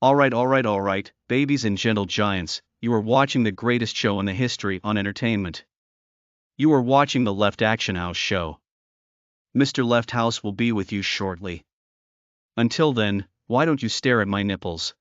Alright, babies and gentle giants, you are watching the greatest show in the history on entertainment. You are watching the Left Action House show. Mr. Left House will be with you shortly. Until then, why don't you stare at my nipples?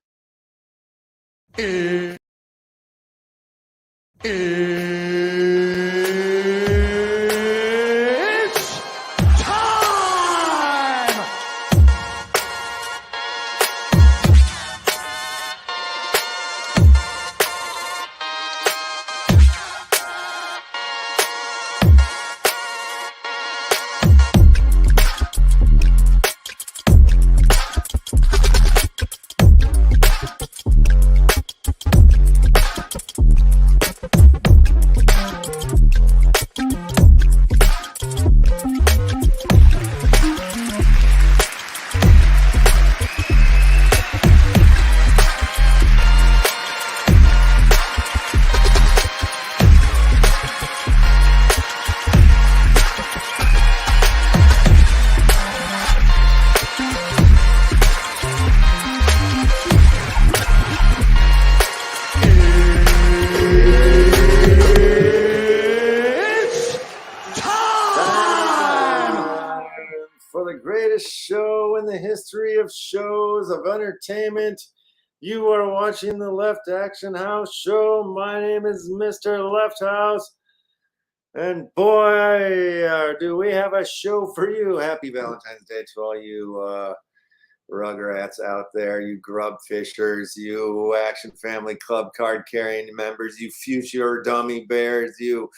of shows of entertainment. You are watching the Left Action House Show. My name is Mr. Left House. And boy, do we have a show for you. Happy Valentine's Day to all you rugrats out there, you grub fishers, you Action Family Club card carrying members, you future dummy bears, you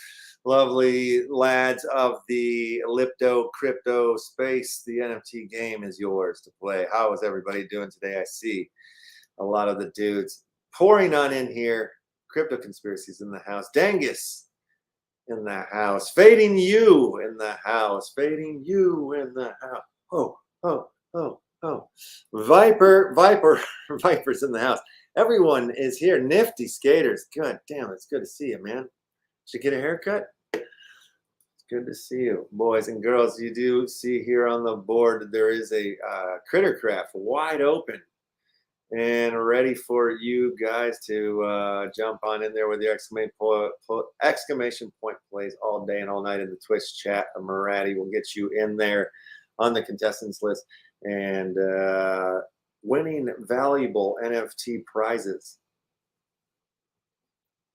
lovely lads of the Lipto crypto space. The NFT game is yours to play. How is everybody doing today? I see a lot of the dudes pouring on in here. Crypto conspiracies in the house. Dangus in the house. Fading you in the house. Fading you in the house. Oh, oh, oh, oh. Viper's in the house. Everyone is here. Nifty skaters. God damn, it's good to see you, man. Did you get a haircut? It's good to see you, boys and girls. You do see here on the board there is a critter craft wide open and ready for you guys to jump on in there with your exclamation point plays all day and all night in the Twitch chat. Marati will get you in there on the contestants list and winning valuable NFT prizes.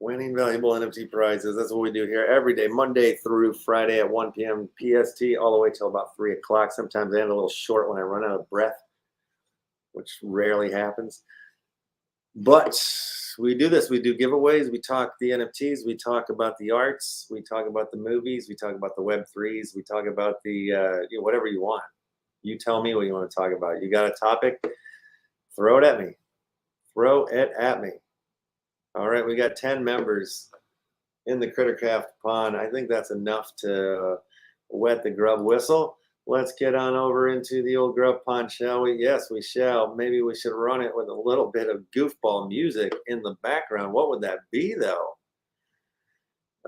Winning valuable NFT prizes. That's what we do here every day, Monday through Friday at 1 p.m. PST, all the way till about 3 o'clock. Sometimes I end a little short when I run out of breath, which rarely happens. But we do this. We do giveaways. We talk the NFTs. We talk about the arts. We talk about the movies. We talk about the Web3s. We talk about the whatever you want. You tell me what you want to talk about. You got a topic? Throw it at me. Throw it at me. All right, we got 10 members in the Crittercraft pond. I think that's enough to wet the grub whistle. Let's get on over into the old grub pond, shall we? Yes, we shall. Maybe we should run it with a little bit of goofball music in the background. What would that be, though?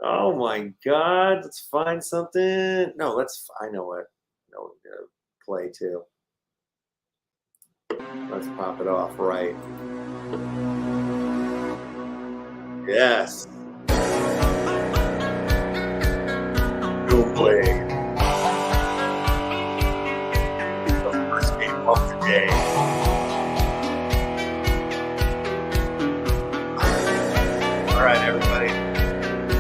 Oh, my God. Let's find something. No, I know what. No, we're going to play, too. Let's pop it off right. Yes. Go play. The first game of the day. All right, everybody.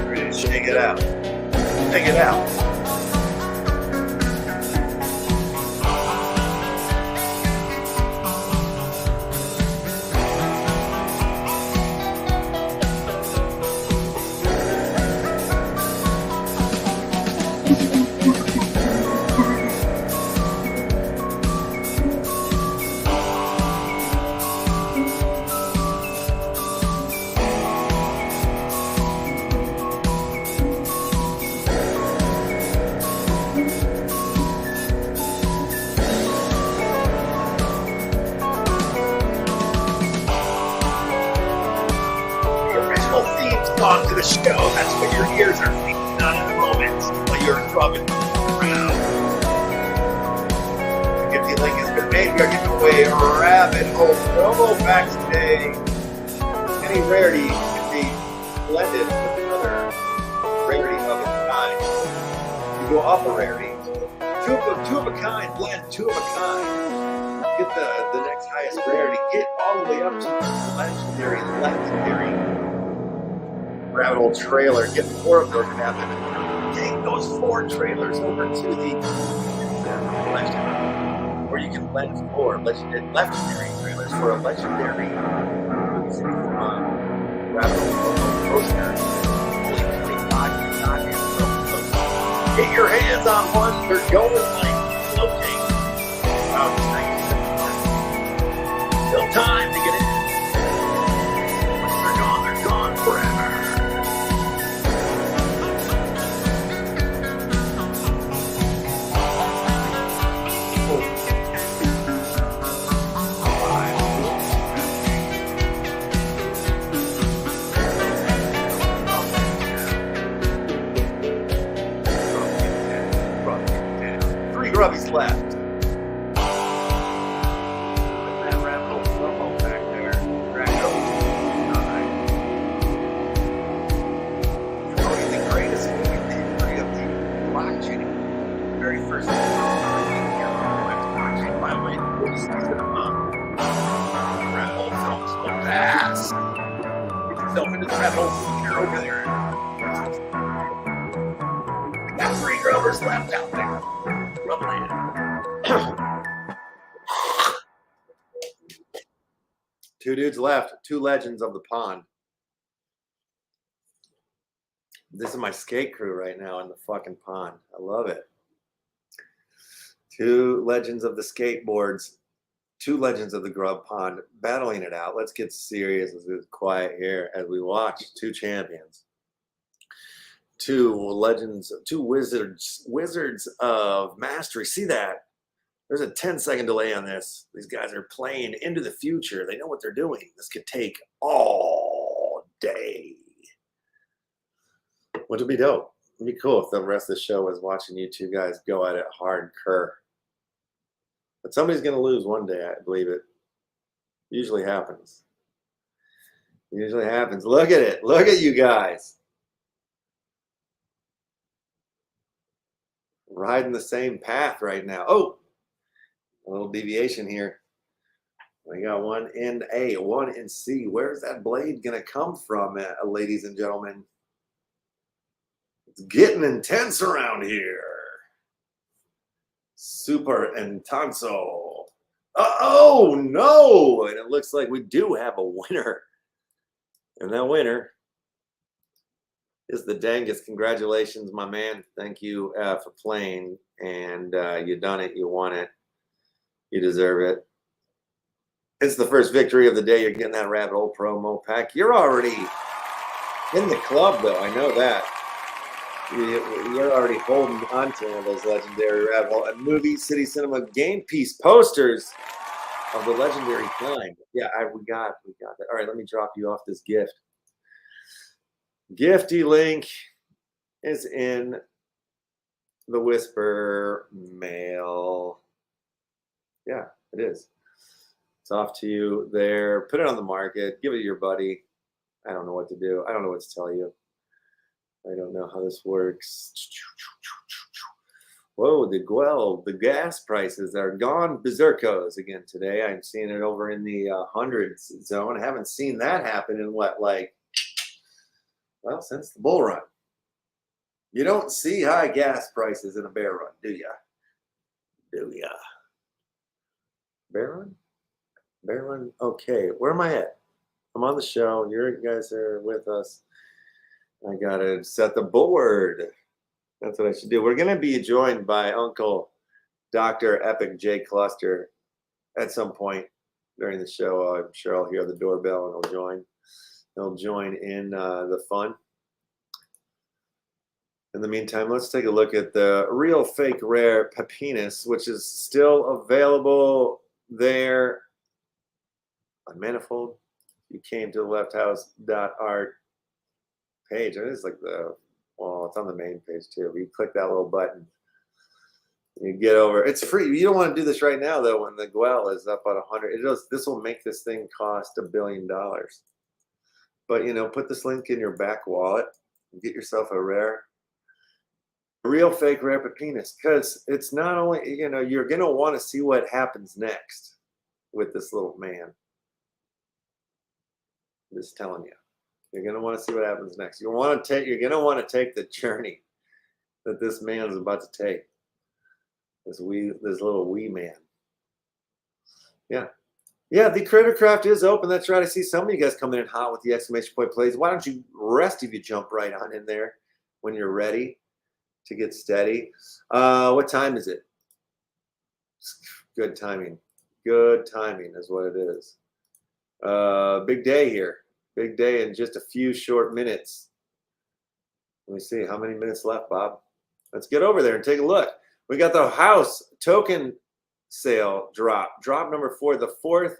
Ready to shake it out. Shake it out. On to the show. That's what your ears are thinking on in the moment while you're rubbing around. The Gifty link has been made. We are giving away a rabbit hole promo pack today. Any rarity can be blended with another rarity of its kind. You go up a rarity. Two of a kind, blend two of a kind. Get the next highest rarity. Get all the way up to the legendary rabbit hole trailer. Get 4 of those and have them. Take those 4 trailers over to the legendary. Or you can blend 4 legendary trailers for a legendary rabbit hole poster. Only 25 get your hands on one. They're going like floating. Wow, it's nice. Still time to get in. Once they're gone forever. yourself into the rat hole. You're over there. Got 3 drummers left out there. Two dudes left. 2 legends of the pond. This is my skate crew right now in the fucking pond. I love it. 2 legends of the skateboards. 2 legends of the grub pond battling it out. Let's get serious. Let's get quiet here as we watch 2 champions. 2 legends, 2 wizards of mastery. See that? There's a 10-second delay on this. These guys are playing into the future. They know what they're doing. This could take all day. Which would be dope. It'd be cool if the rest of the show was watching you 2 guys go at it hardcore. But somebody's going to lose one day, I believe it. Usually happens. Usually happens. Look at it. Look at you guys. Riding the same path right now. Oh, a little deviation here. We got one in A, one in C. Where's that blade going to come from, ladies and gentlemen? It's getting intense around here. Super intenso. Oh, no. And it looks like we do have a winner. And that winner is the Dangus. Congratulations, my man. Thank you for playing. And you done it. You won it. You deserve it. It's the first victory of the day. You're getting that Rabbit Hole promo pack. You're already in the club, though. I know that. You're already holding on to one of those legendary Rabbit Hole and Movie City Cinema game piece posters of the legendary kind. Yeah, we got that. All right, let me drop you off this gift. Gifty link is in the Whisper mail. Yeah, it is. It's off to you there. Put it on the market. Give it to your buddy. I don't know what to do. I don't know what to tell you. I don't know how this works. Whoa, the gas prices are gone berserkos again today. I'm seeing it over in the hundreds zone. I haven't seen that happen in what, like, well, since the bull run. You don't see high gas prices in a bear run, do ya? Do ya? Bear run? Bear run? Okay, where am I at? I'm on the show. You guys are with us. I gotta set the board. That's what I should do. We're gonna be joined by Uncle Dr. Epic J Cluster at some point during the show. I'm sure I'll hear the doorbell and he'll join. He'll join in the fun. In the meantime, let's take a look at the real fake rare PEPENIS, which is still available there on Manifold. You came to the lefthouse.art page. It is like well, it's on the main page too. You click that little button, you get over. It's free. You don't want to do this right now though. When the Gwell is up at 100, this will make this thing cost $1 billion. But you know, put this link in your back wallet and get yourself a real fake rare PEPENIS, because it's not only, you know, you're gonna want to see what happens next with this little man. I'm just telling you. You're gonna want to see what happens next. You're gonna want to take the journey that this man is about to take. This little wee man. Yeah. Yeah, the Creator Craft is open. That's right. I see some of you guys coming in hot with the exclamation point plays. Why don't you rest if you jump right on in there when you're ready to get steady? What time is it? Good timing. Good timing is what it is. Big day here. Big day in just a few short minutes. Let me see. How many minutes left, Bob? Let's get over there and take a look. We got the house token sale drop. Drop number 4, the 4th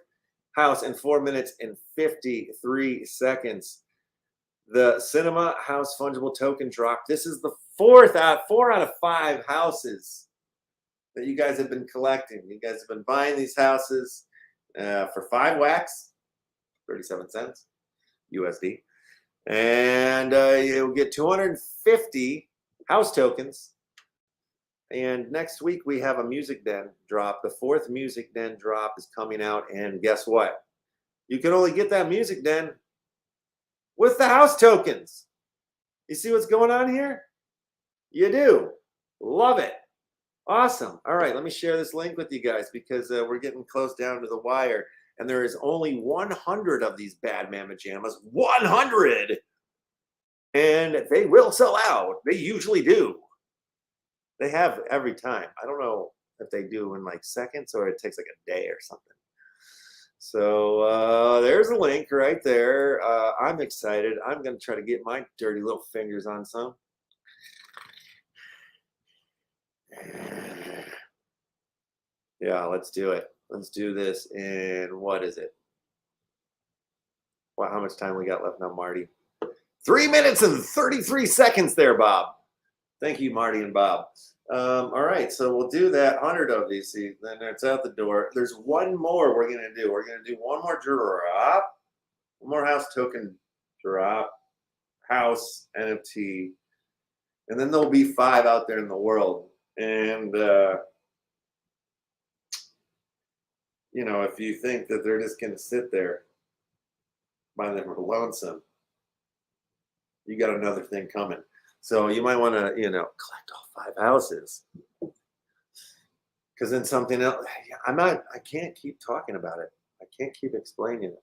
house in 4 minutes and 53 seconds. The Cinema House Fungible Token drop. This is the 4 out of 5 houses that you guys have been collecting. You guys have been buying these houses for 5 wax, 37 cents USD. And you'll get 250 house tokens. And next week we have a Music Den drop. The 4th Music Den drop is coming out. And guess what? You can only get that Music Den with the house tokens. You see what's going on here? You do. Love it. Awesome. All right, let me share this link with you guys because we're getting close down to the wire. And there is only 100 of these bad mamma jammas. 100! And they will sell out. They usually do. They have every time. I don't know if they do in like seconds or it takes like a day or something. So there's a link right there. I'm excited. I'm going to try to get my dirty little fingers on some. Yeah, let's do it. Let's do this in, what is it? Wow, how much time we got left now, Marty? 3 minutes and 33 seconds there, Bob. Thank you, Marty and Bob. All right, so we'll do that 100 of these. See, then it's out the door. There's one more we're going to do. We're going to do one more drop, one more house token drop, house NFT, and then there'll be 5 out there in the world. And, you know, if you think that they're just going to sit there by them lonesome, you got another thing coming. So you might want to, you know, collect all 5 houses. Because then something else, I can't keep talking about it. I can't keep explaining it.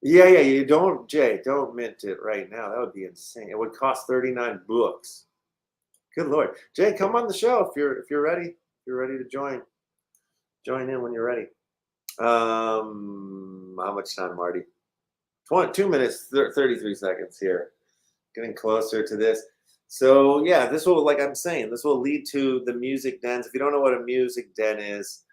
Yeah, you don't, Jay, don't mint it right now. That would be insane. It would cost 39 books. Good Lord. Jay, come on the show if you're ready. If you're ready to join in when you're ready. How much time, Marty? 2 minutes, 33 seconds here. Getting closer to this. So yeah, this will, like I'm saying, this will lead to the music dens. If you don't know what a music den is,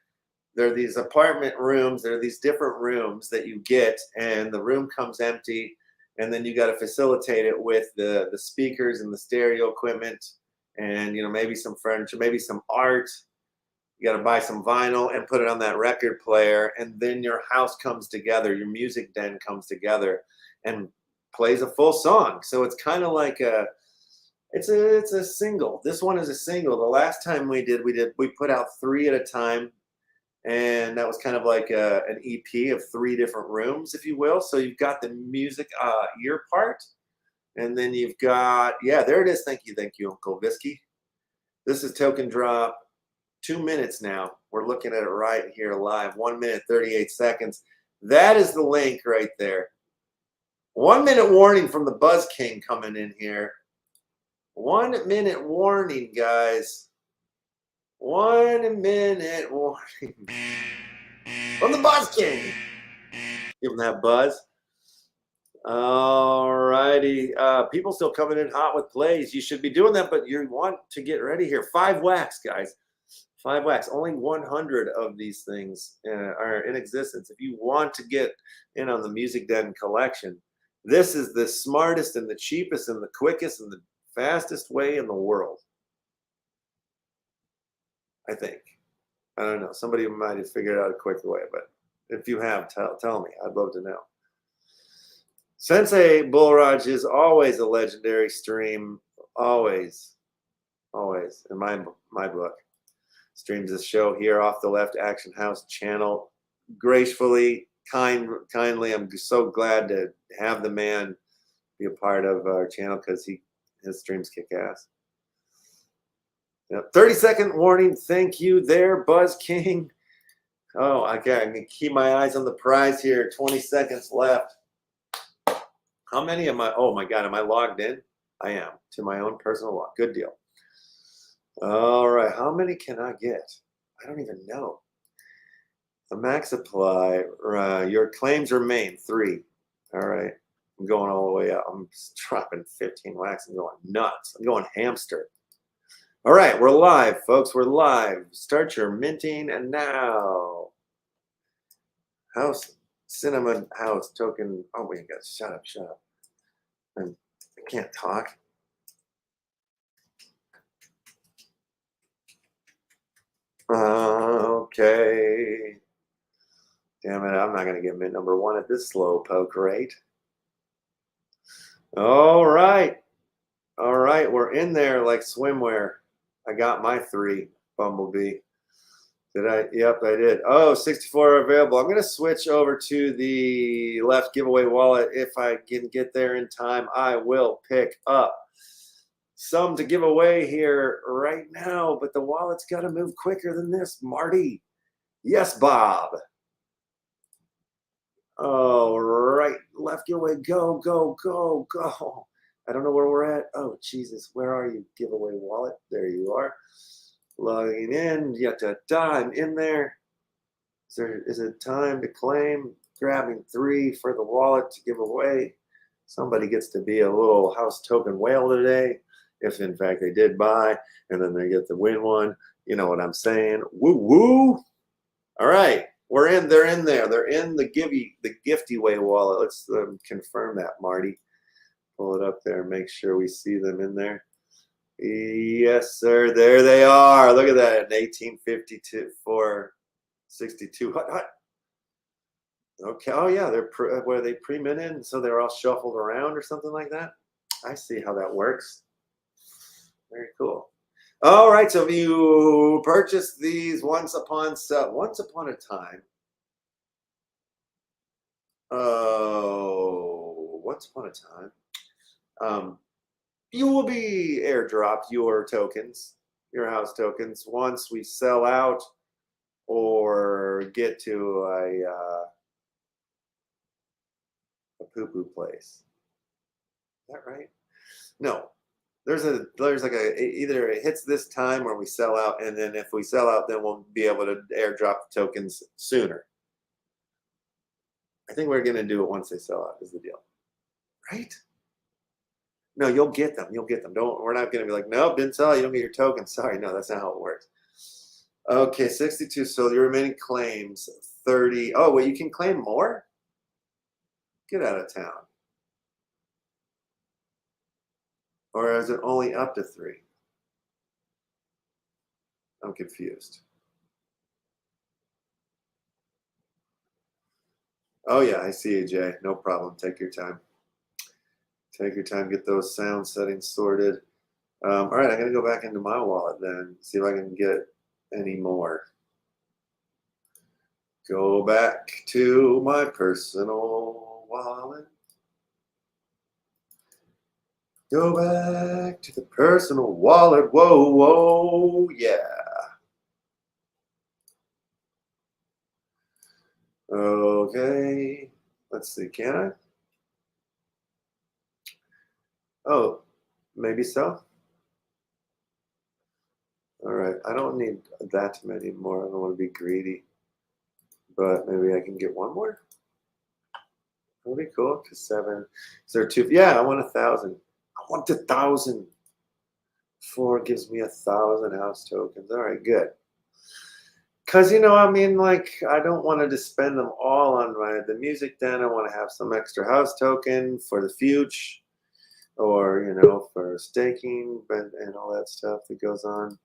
there are these apartment rooms. There are these different rooms that you get, and the room comes empty, and then you got to facilitate it with the speakers and the stereo equipment, and you know, maybe some furniture, maybe some art. You got to buy some vinyl and put it on that record player, and then your house comes together, your music den comes together and plays a full song. So it's kind of like it's a single. This one is a single. The last time we put out 3 at a time, and that was kind of like an EP of 3 different rooms, if you will. So you've got the music ear part, and then you've got, yeah, there it is. Thank you, Uncle Visky. This is token drop. 2 minutes now. We're looking at it right here live. 1 minute, 38 seconds. That is the link right there. 1 minute warning from the Buzz King coming in here. 1 minute warning, guys. 1 minute warning from the Buzz King. Give him that buzz. All righty. People still coming in hot with plays. You should be doing that, but you want to get ready here. 5 wax, guys. 5 wax. Only 100 of these things are in existence. If you want to get in on the Music Den collection, this is the smartest and the cheapest and the quickest and the fastest way in the world. I think. I don't know. Somebody might have figured out a quicker way, but if you have, tell me. I'd love to know. Sensei Bullraj is always a legendary stream. Always. Always. In my book. Streams this show here off the Left Action House channel. Gracefully, kindly, I'm so glad to have the man be a part of our channel because his streams kick ass. Yep. 30-second warning. Thank you there, Buzz King. Oh, okay. I'm going to keep my eyes on the prize here. 20 seconds left. How many am I? Oh, my God. Am I logged in? I am. To my own personal log. Good deal. All right. How many can I get? I don't even know. The max supply. Your claims remain 3. All right. I'm going all the way up. I'm just dropping 15 wax and going nuts. I'm going hamster. All right, we're live, folks. We're live. Start your minting and now. House, Cinnamon House token. Oh, we got shut up. I can't talk. Okay. Damn it, I'm not going to get mint number 1 at this slow poke rate. All right. All right, we're in there like swimwear. I got my 3, Bumblebee. Did I? Yep, I did. Oh, 64 are available. I'm going to switch over to the left giveaway wallet. If I can get there in time, I will pick up some to give away here right now, but the wallet's got to move quicker than this, Marty. Yes, Bob. All right, left giveaway, go, go, go, go. I don't know where we're at. Oh, Jesus, where are you, giveaway wallet? There you are. Logging in, I'm in there. Is it time to claim? Grabbing 3 for the wallet to give away. Somebody gets to be a little house token whale today, if in fact they did buy, and then they get to win one. You know what I'm saying? Woo woo! All right, we're in. They're in there. They're in the gifty way wallet. Let's confirm that, Marty. Pull it up there. Make sure we see them in there. Yes, sir. There they are. Look at that. An 1852 for 62. Hut. Okay. Oh yeah, they're where they pre-minted, so they're all shuffled around or something like that. I see how that works. Very cool. All right. So if you purchase these once upon a time. Oh, once upon a time. You will be airdropped your tokens, your house tokens, once we sell out or get to a poo-poo place. Is that right? No. There's like either it hits this time or we sell out, and then if we sell out, then we'll be able to airdrop the tokens sooner. I think we're gonna do it once they sell out is the deal. Right? No, you'll get them. You'll get them. We're not going to be like, nope, didn't sell. You don't get your token. Sorry, no, that's not how it works. Okay, 62. So the remaining claims 30. Oh, wait, you can claim more? Get out of town. Or is it only up to 3? I'm confused. Oh yeah, I see you, Jay. No problem. Take your time. Take your time, get those sound settings sorted. All right, I'm gonna go back into my wallet then, see if I can get any more. Go back to my personal wallet. Go back to the personal wallet. Whoa, whoa, yeah. Okay, let's see, can I? Oh, maybe so. All right, I don't need that many more. I don't want to be greedy, but maybe I can get one more. That'd be cool. Cause 7. Is there 2? Yeah, I want 1,000. I want 1,000. 4 gives me 1,000 house tokens. All right, good. Cause I mean, like, I don't want to just spend them all on the music. Then I want to have some extra house token for the future. Or, for staking and all that stuff that goes on.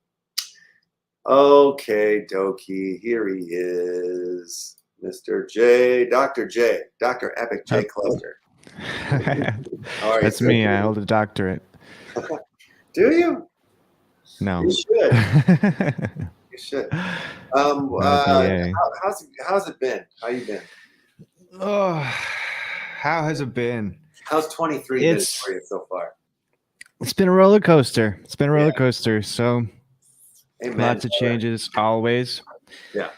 Okay, dokie, here he is. Mr. J, Dr. Epic J Cluster. That's me. I hold a doctorate. Do you? No. You should. You should. How's it been? How you been? Oh, how has it been? How's 23 minutes for you so far? It's been a roller coaster. It's been a roller coaster. So Amen. Lots of changes always. Yeah.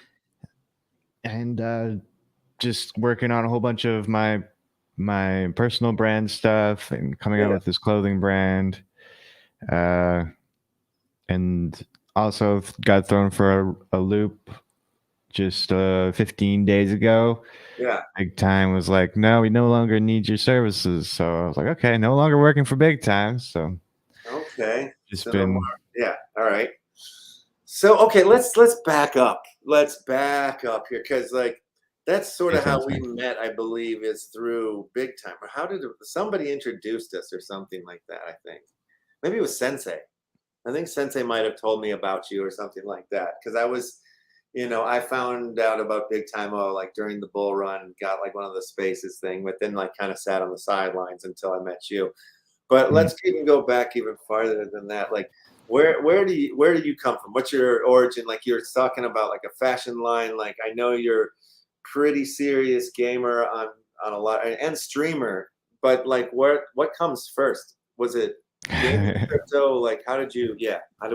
And just working on a whole bunch of my personal brand stuff and coming out with this clothing brand. And also got thrown for a loop just 15 days ago. Yeah. Big Time was like, no, we no longer need your services. So I was like, okay, no longer working for Big Time. So okay. Just been all right. So okay, let's back up. Let's back up here because that's sort of how we met, I believe, is through Big Time. Or how did somebody introduced us or something like that? I think maybe it was Sensei. I think Sensei might have told me about you or something like that because I was. I found out about Big Time during the bull run, got one of the spaces thing, but then kind of sat on the sidelines until I met you. But let's even go back even farther than that. where do you come from? What's your origin? Like you're talking about like a fashion line. Like I know you're pretty serious gamer on a lot and streamer, but like what comes first? Was it gaming, crypto? Like how did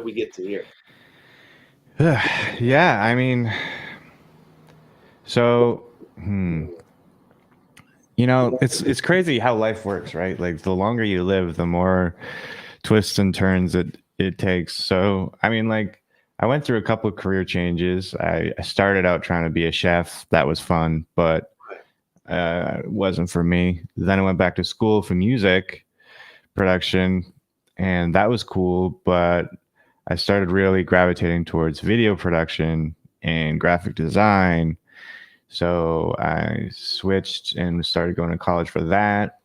we get to here? Yeah, I mean, so you know, it's crazy how life works, right? Like the longer you live, the more twists and turns it takes. So I mean, like I went through a couple of career changes. I started out trying to be a chef. That was fun, but it wasn't for me. Then I went back to school for music production, and that was cool, but I started really gravitating towards video production and graphic design. So I switched and started going to college for that.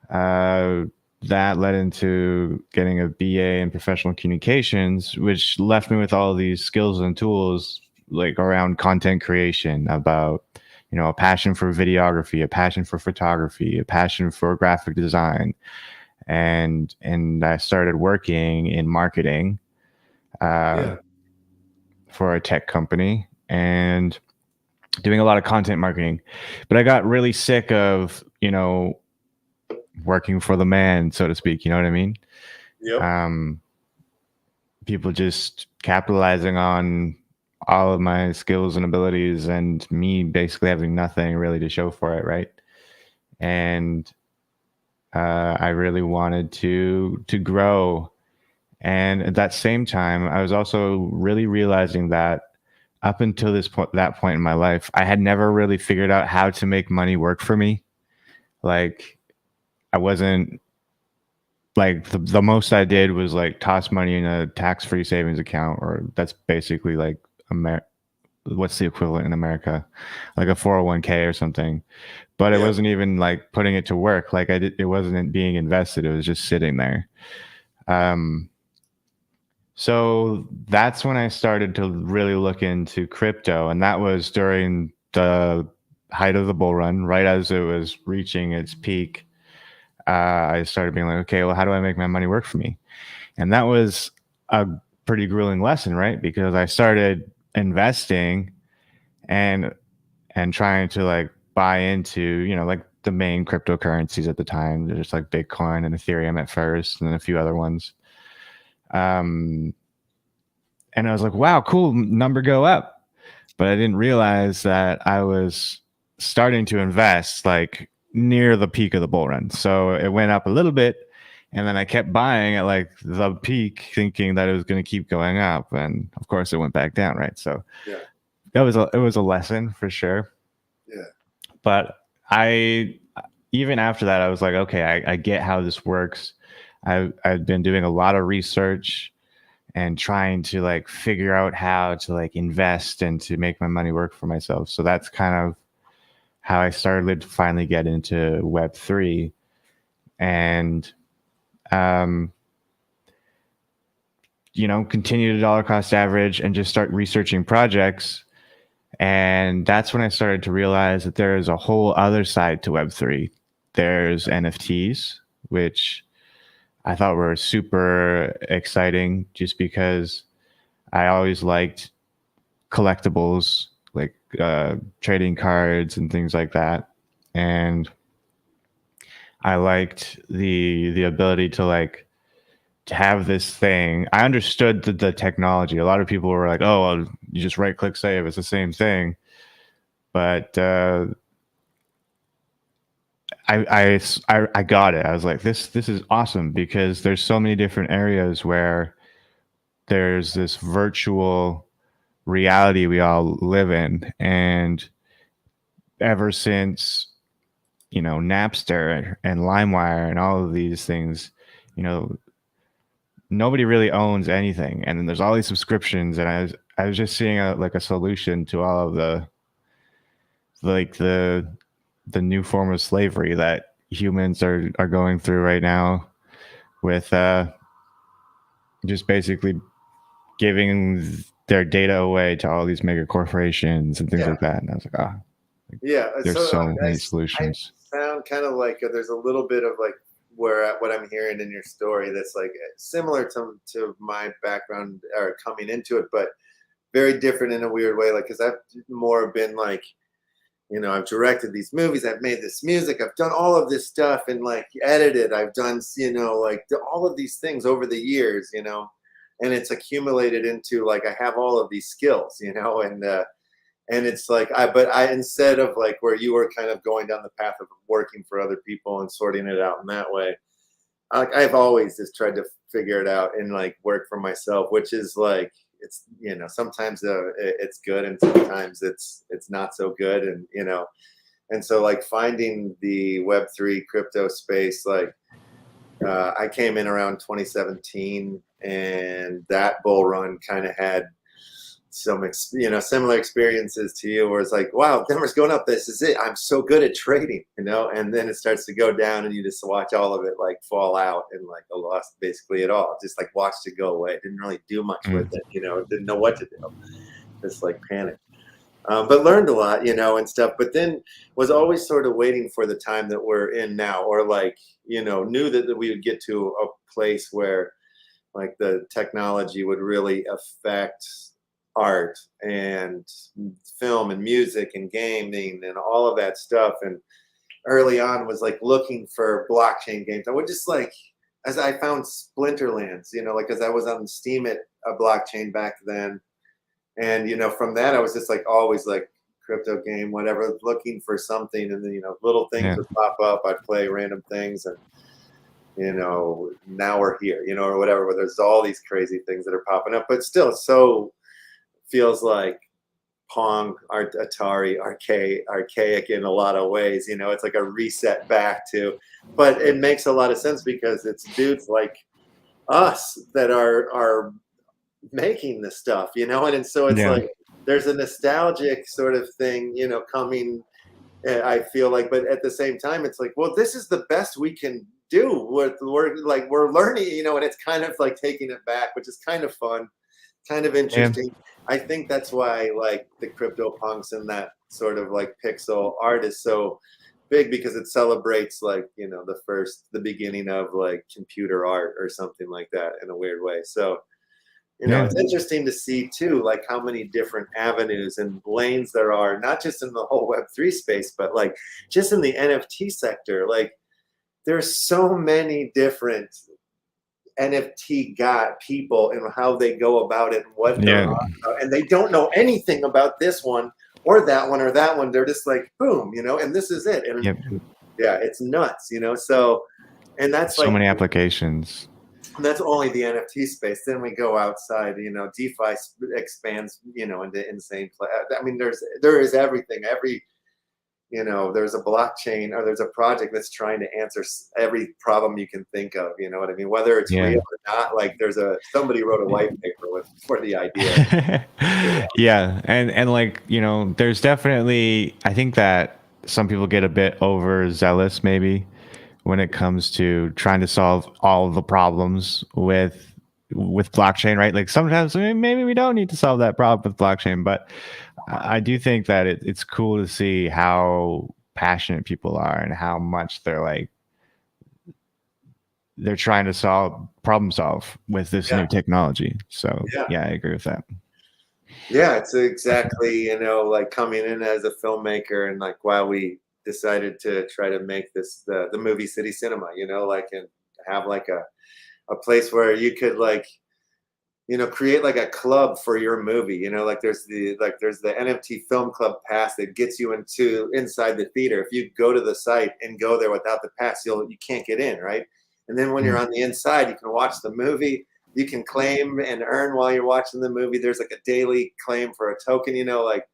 That led into getting a BA in professional communications, which left me with all these skills and tools like around content creation, about, you know, a passion for videography, a passion for photography, a passion for graphic design. And I started working in marketing for a tech company and doing a lot of content marketing. But I got really sick of, you know, working for the man, so to speak. You know what I mean? Yep. People just capitalizing on all of my skills and abilities, and me basically having nothing really to show for it, right? And I really wanted to grow. And at that same time, I was also really realizing that up until that point in my life, I had never really figured out how to make money work for me. Like I wasn't like the most I did was like toss money in a tax-free savings account, or that's basically like what's the equivalent in America, like a 401k or something. But it wasn't even like putting it to work. Like it wasn't being invested. It was just sitting there. So that's when I started to really look into crypto, and that was during the height of the bull run, right as it was reaching its peak. I started being like, okay, well, how do I make my money work for me? And that was a pretty grueling lesson, right? Because I started investing and trying to like buy into, you know, like the main cryptocurrencies at the time. There's like Bitcoin and Ethereum at first, and then a few other ones. And I was like, wow, cool, number go up. But I didn't realize that I was starting to invest like near the peak of the bull run. So it went up a little bit, and then I kept buying at like the peak, thinking that it was going to keep going up. And of course it went back down, right? So it was a lesson for sure. Yeah. But even after that, I was like, okay, I get how this works. I've been doing a lot of research and trying to like figure out how to like invest and to make my money work for myself. So that's kind of how I started to finally get into Web3, and you know, continue to dollar cost average and just start researching projects. And that's when I started to realize that there is a whole other side to Web3. There's NFTs, which I thought were super exciting just because I always liked collectibles, like trading cards and things like that. And I liked the ability to like to have this thing. I understood the technology. A lot of people were like, oh, well, you just right click save, it's the same thing. But I got it. I was like, this is awesome, because there's so many different areas where there's this virtual reality we all live in. And ever since, you know, Napster and LimeWire and all of these things, you know, nobody really owns anything. And then there's all these subscriptions, and I was just seeing a solution to all of the new form of slavery that humans are going through right now, with just basically giving their data away to all these mega corporations and things like that. And I was like, yeah, there's so many solutions. I sound kind of like there's a little bit of like where what I'm hearing in your story that's like similar to my background or coming into it, but very different in a weird way. Like, because I've more been like, you know, I've directed these movies, I've made this music, I've done all of this stuff and like edited, I've done, you know, like all of these things over the years, you know, and it's accumulated into like, I have all of these skills, you know, and it's like, but I, instead of like where you were kind of going down the path of working for other people and sorting it out in that way, I've always just tried to figure it out and like work for myself, which is like, it's, you know, sometimes it's good and sometimes it's not so good. And, you know, and so like finding the Web3 crypto space, like I came in around 2017 and that bull run kind of had some, you know, similar experiences to you where it's like, wow, numbers going up, this is it, I'm so good at trading, you know, and then it starts to go down and you just watch all of it like fall out and like I lost basically it all, just like watched it go away, didn't really do much with it, you know, didn't know what to do, just like panic, but learned a lot, you know, and stuff, but then was always sort of waiting for the time that we're in now, or like, you know, knew that we would get to a place where like the technology would really affect art and film and music and gaming and all of that stuff. And early on was like looking for blockchain games. I would just like, as I found Splinterlands, you know, like as I was on Steam at a blockchain back then. And, you know, from that, I was just like always like crypto game, whatever, looking for something. And then, you know, little things would pop up. I'd play random things and, you know, now we're here, you know, or whatever, where there's all these crazy things that are popping up, but still so feels like Pong, Atari, archaic in a lot of ways. You know, it's like a reset back to, but it makes a lot of sense because it's dudes like us that are making the stuff, you know, and so it's like there's a nostalgic sort of thing, you know, coming. I feel like, but at the same time, it's like, well, this is the best we can do. We're learning, you know, and it's kind of like taking it back, which is kind of fun, kind of interesting. I think that's why like the CryptoPunks and that sort of like pixel art is so big because it celebrates like, you know, the beginning of like computer art or something like that in a weird way. So, you know, it's interesting to see too, like how many different avenues and lanes there are, not just in the whole Web3 space, but like just in the NFT sector. Like there's so many different NFT people and how they go about it and what they're on, and they don't know anything about this one or that one or that one. They're just like, boom, you know, and this is it. And yeah, it's nuts, you know. So, and that's so like many applications. That's only the NFT space. Then we go outside, you know, DeFi expands, you know, into insane play. I mean, there is everything. You know, there's a blockchain or there's a project that's trying to answer every problem you can think of. You know what I mean? Whether it's real or not, like somebody wrote a white paper for the idea. Yeah, and like, you know, there's definitely, I think that some people get a bit overzealous maybe when it comes to trying to solve all of the problems with blockchain, right? Like sometimes maybe we don't need to solve that problem with blockchain, but I do think that it's cool to see how passionate people are and how much they're trying to problem solve with this new technology. So yeah, I agree with that. Yeah, it's exactly, you know, like coming in as a filmmaker and like while we decided to try to make this the movie City Cinema, you know, like and have like a place where you could like, you know, create like a club for your movie, you know, like there's the NFT Film Club pass that gets you inside the theater. If you go to the site and go there without the pass, you can't get in, right? And then when you're on the inside, you can watch the movie. You can claim and earn while you're watching the movie. There's like a daily claim for a token, you know, like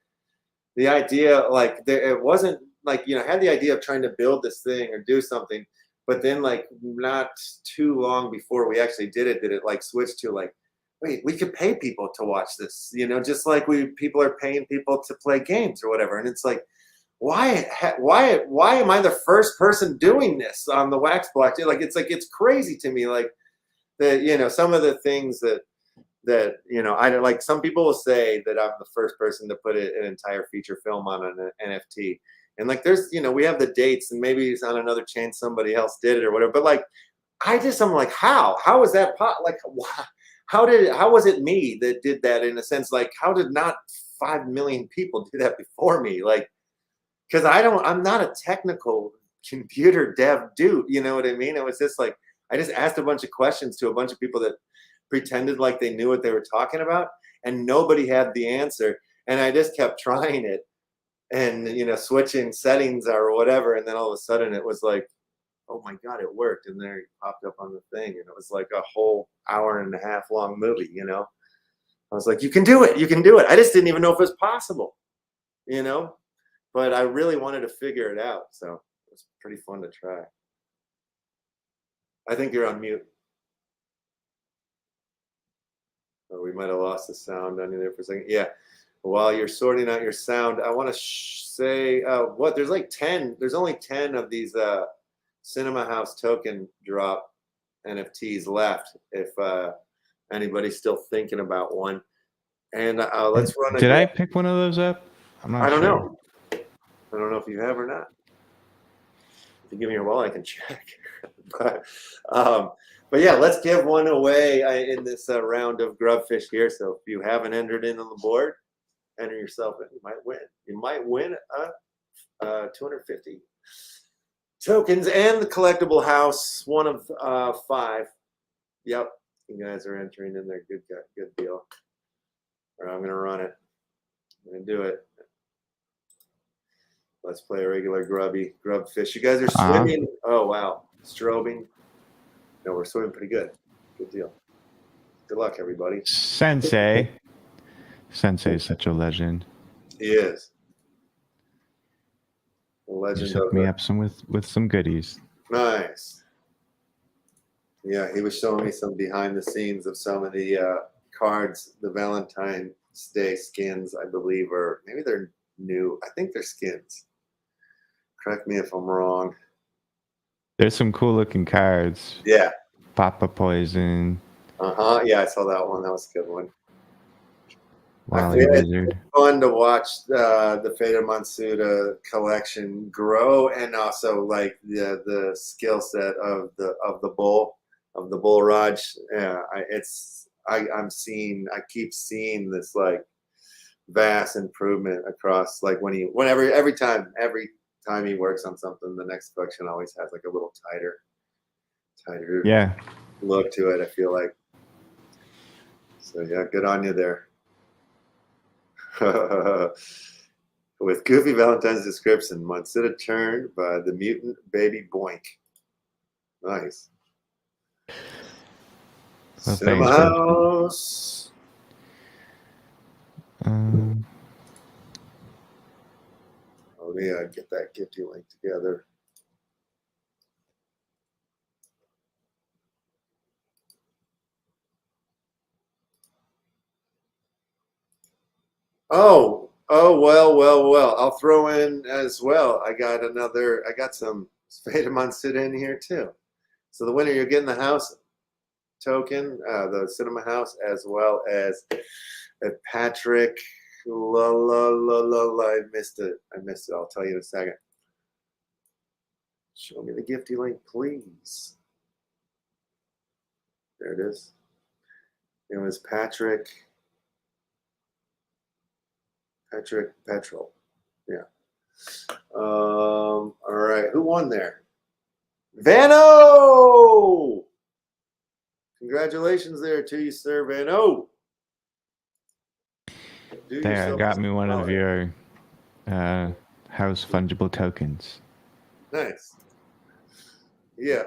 the idea, like it wasn't like, you know, I had the idea of trying to build this thing or do something, but then like not too long before we actually did it like switch to like, wait, we could pay people to watch this, you know, just like people are paying people to play games or whatever. And it's like, why am I the first person doing this on the Wax blockchain? Like, it's crazy to me. Like that, you know, some of the things that, you know, I don't like, some people will say that I'm the first person to put an entire feature film on an NFT. And like, there's, we have the dates, and maybe it's on another chain, somebody else did it or whatever. But like, I'm like, how is that like, how was it me that did that, in a sense? Like, how did not 5 million people do that before me? Like, because I'm not a technical computer dev dude, you know what I mean? It was just like, I just asked a bunch of questions to a bunch of people that pretended like they knew what they were talking about, and nobody had the answer. And I just kept trying it, and switching settings or whatever, and then all of a sudden it was like, oh my god, it worked, and there it popped up on the thing, and it was like a whole hour and a half long movie. I was like, you can do it, I just didn't even know if it was possible, but I really wanted to figure it out, so it was pretty fun to try. I think you're on mute. Oh, we might have lost the sound on you there for a second. Yeah. While you're sorting out your sound, I want to say there's only 10 of these Cinema House token drop NFTs left, if anybody's still thinking about one. And let's run. Did I pick one of those up? I'm not I don't sure. know. I don't know if you have or not. If you give me your wallet, I can check. But yeah, let's give one away in this round of Grubfish here. So if you haven't entered in on the board, enter yourself in. You might win. You might win 250 tokens and the collectible house, one of 5. Yep, you guys are entering in there. Good deal. All right, I'm gonna run it. I'm gonna do it. Let's play a regular Grubfish. You guys are swimming. Oh wow, strobing. No, we're swimming pretty good. Good deal. Good luck, everybody. Sensei is such a legend. He is. A legend. Just hooked me up with some goodies. Nice. Yeah, he was showing me some behind the scenes of some of the cards, the Valentine's Day skins, I believe, or maybe they're new. I think they're skins. Correct me if I'm wrong. There's some cool looking cards. Yeah. Papa Poison. Yeah, I saw that one. That was a good one. Wally Wizard. It's fun to watch the Fata Matsuda collection grow, and also like the skill set of the bull Raj. Yeah, I keep seeing this like vast improvement across, like every time he works on something, the next collection always has like a little tighter look to it, I feel like. So yeah, good on you there. With Goofy Valentine's description, Matsuda turned by the mutant baby Boink. Nice. Well, Cinema House. Oh yeah, get that Gifty link together. Oh, well. I'll throw in as well. I got some Fata Matsuda in here too. So the winner, you're getting the house token, the Cinema House, as well as Patrick. I missed it. I'll tell you in a second. Show me the Gifty link, please. There it is. It was Patrick Petrol. Yeah. All right. Who won there? Vano! Congratulations there to you, sir, Vano. There, got me one of your house fungible tokens. Nice. Yeah.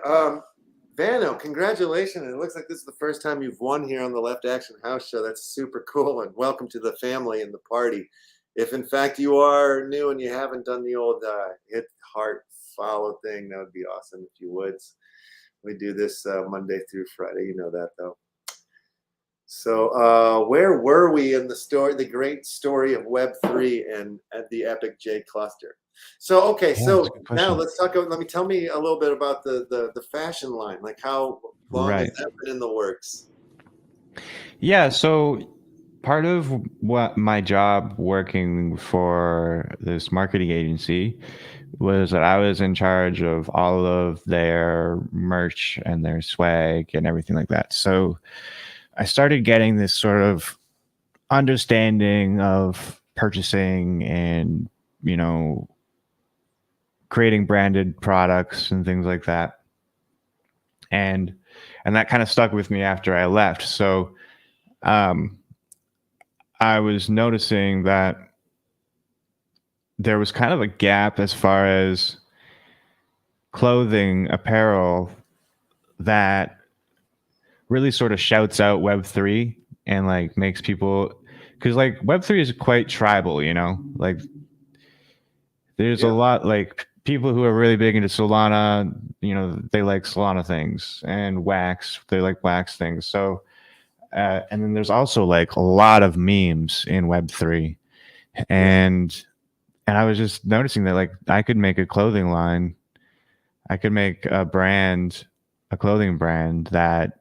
Vano, congratulations. It looks like this is the first time you've won here on the Left Action House Show. That's super cool, and welcome to the family and the party. If in fact you are new and you haven't done the old hit heart follow thing, that would be awesome if you would. We do this Monday through Friday. You know that, though. So where were we in the story, the great story of Web3 and at the Epic J cluster? So, okay, yeah, so now let's talk about, tell me a little bit about the fashion line. Like, how long has that been in the works? Yeah, so part of what my job working for this marketing agency was that I was in charge of all of their merch and their swag and everything like that. So I started getting this sort of understanding of purchasing and, you know, creating branded products and things like that. And that kind of stuck with me after I left. So I was noticing that there was kind of a gap as far as clothing, apparel that really sort of shouts out Web3 and like makes people, because like Web3 is quite tribal, you know, like there's a lot like people who are really big into Solana, you know, they like Solana things, and wax, they like wax things. So, and then there's also like a lot of memes in Web3, and I was just noticing that like I could make a clothing line, I could make a brand, a clothing brand that,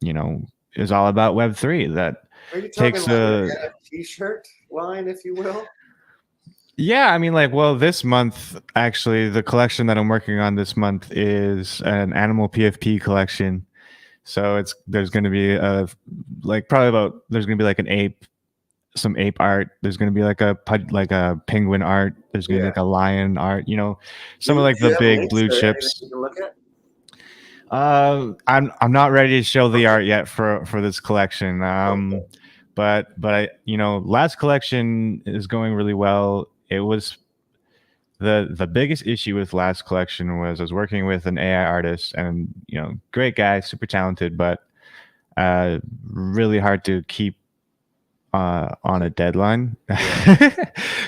you know, is all about Web3. That Are you talking takes like a a t-shirt line, if you will? Yeah, I mean, like, well, this month, actually, the collection that I'm working on this month is an animal PFP collection. So there's going to be there's going to be like an ape, some ape art. There's going to be like a penguin art. There's going to be like a lion art. You know, some of like Do you the have big links blue or anything chips. you can look at? I'm not ready to show the art yet for this collection. But I, you know, last collection is going really well. It was the biggest issue with last collection was I was working with an AI artist, and, you know, great guy, super talented, but really hard to keep on a deadline.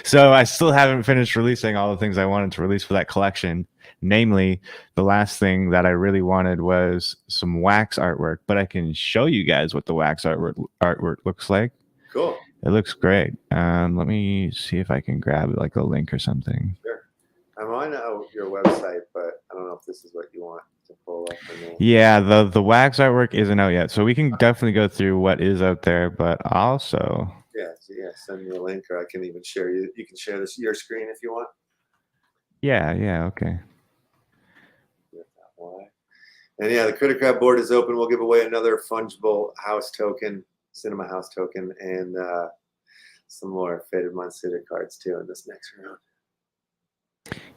So I still haven't finished releasing all the things I wanted to release for that collection. Namely, the last thing that I really wanted was some wax artwork, but I can show you guys what the wax artwork looks like. Cool. It looks great. Let me see if I can grab like a link or something. Sure. I'm on your website, but I don't know if this is what you want to pull up or not. Yeah, the wax artwork isn't out yet, so we can definitely go through what is out there, but also send me a link, or I can even share you. You can share your screen if you want. yeah, okay. And yeah, the Critter Crab board is open. We'll give away another fungible house token, cinema house token, and some more Faded Monsuda cards too in this next round.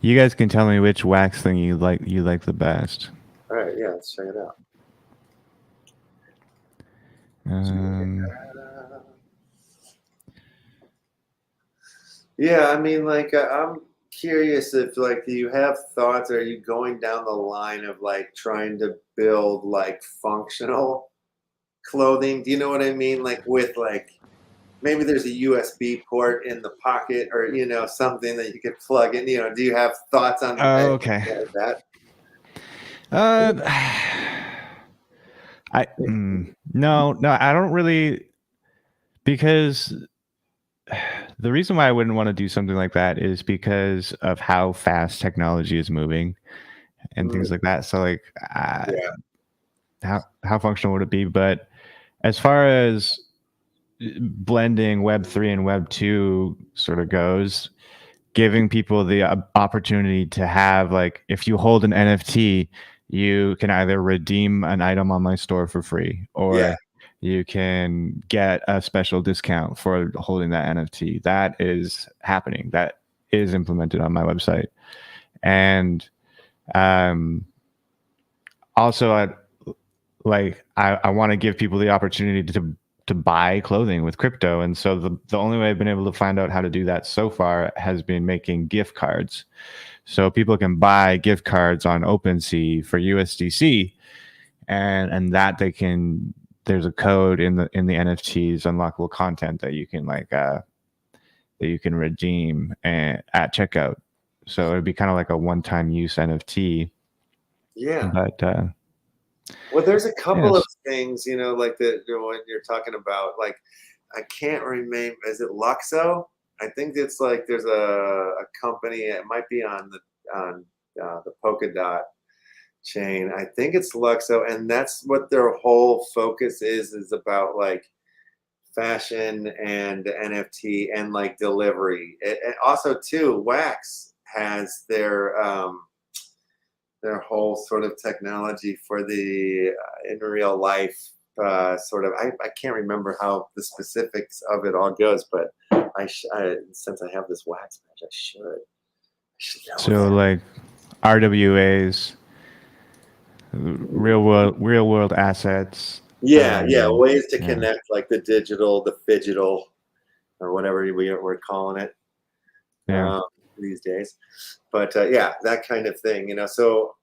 You guys can tell me which wax thing you like the best. All right, yeah, let's check it out. Yeah, I mean, like, I'm curious if, like, do you have thoughts, or are you going down the line of, like, trying to build, like, functional clothing? Do you know what I mean? Like, with, like, maybe there's a USB port in the pocket, or, you know, something that you could plug in. You know, do you have thoughts on okay. that? No, I don't really, because the reason why I wouldn't want to do something like that is because of how fast technology is moving and things like that. So like, how functional would it be? But as far as blending Web3 and Web2 sort of goes, giving people the opportunity to have, like, if you hold an NFT, you can either redeem an item on my store for free, or you can get a special discount for holding that NFT. That is happening. That is implemented on my website. And also, I want to give people the opportunity to buy clothing with crypto. And so the only way I've been able to find out how to do that so far has been making gift cards. So people can buy gift cards on OpenSea for USDC, and that they can, there's a code in the NFTs, unlockable content, that you can that you can redeem at checkout. So it'd be kind of like a one-time use NFT. Yeah. But well, there's a couple of things, you know, like the one you're talking about. Like, I can't remember. Is it Luxo? I think it's like there's a company. It might be on the Polkadot chain. I think it's Luxo, and that's what their whole focus is about, like fashion and NFT and like delivery. And also too, Wax has their whole sort of technology for the in real life sort of. I can't remember how the specifics of it all goes, but since I have this Wax badge, I should know So that. like RWAs, real world assets. Yeah, ways to Yeah. connect like the digital, the phygital, or whatever we're calling it Yeah. these days. But yeah, that kind of thing, you know. So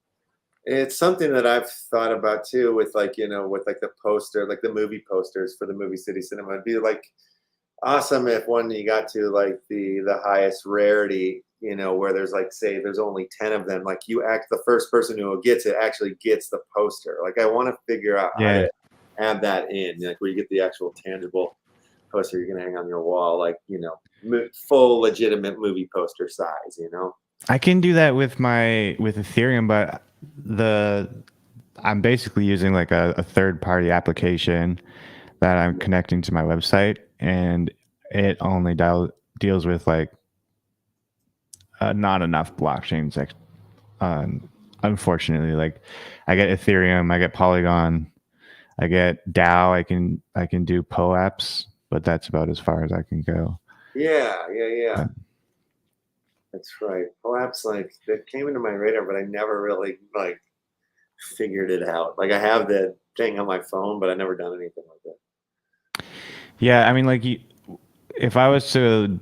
it's something that I've thought about too, with like, you know, with like the poster, like the movie posters for the Movie City Cinema. It'd be like awesome if when you got to like the highest rarity, you know, where there's like, say there's only 10 of them, like the first person who gets it actually gets the poster. Like I want to figure out how Yeah. to add that in, like where you get the actual tangible poster you're gonna hang on your wall, like, you know, full legitimate movie poster size, you know. I can do that with Ethereum, but I'm basically using like a third party application that I'm connecting to my website, and it only deals with like not enough blockchains. Unfortunately, like I get Ethereum, I get Polygon, I get DAO. I can do POAPs, but that's about as far as I can go. Yeah. But, That's right. Perhaps like that came into my radar, but I never really like figured it out. Like I have the thing on my phone, but I never done anything like that. yeah, I mean, like if I was to,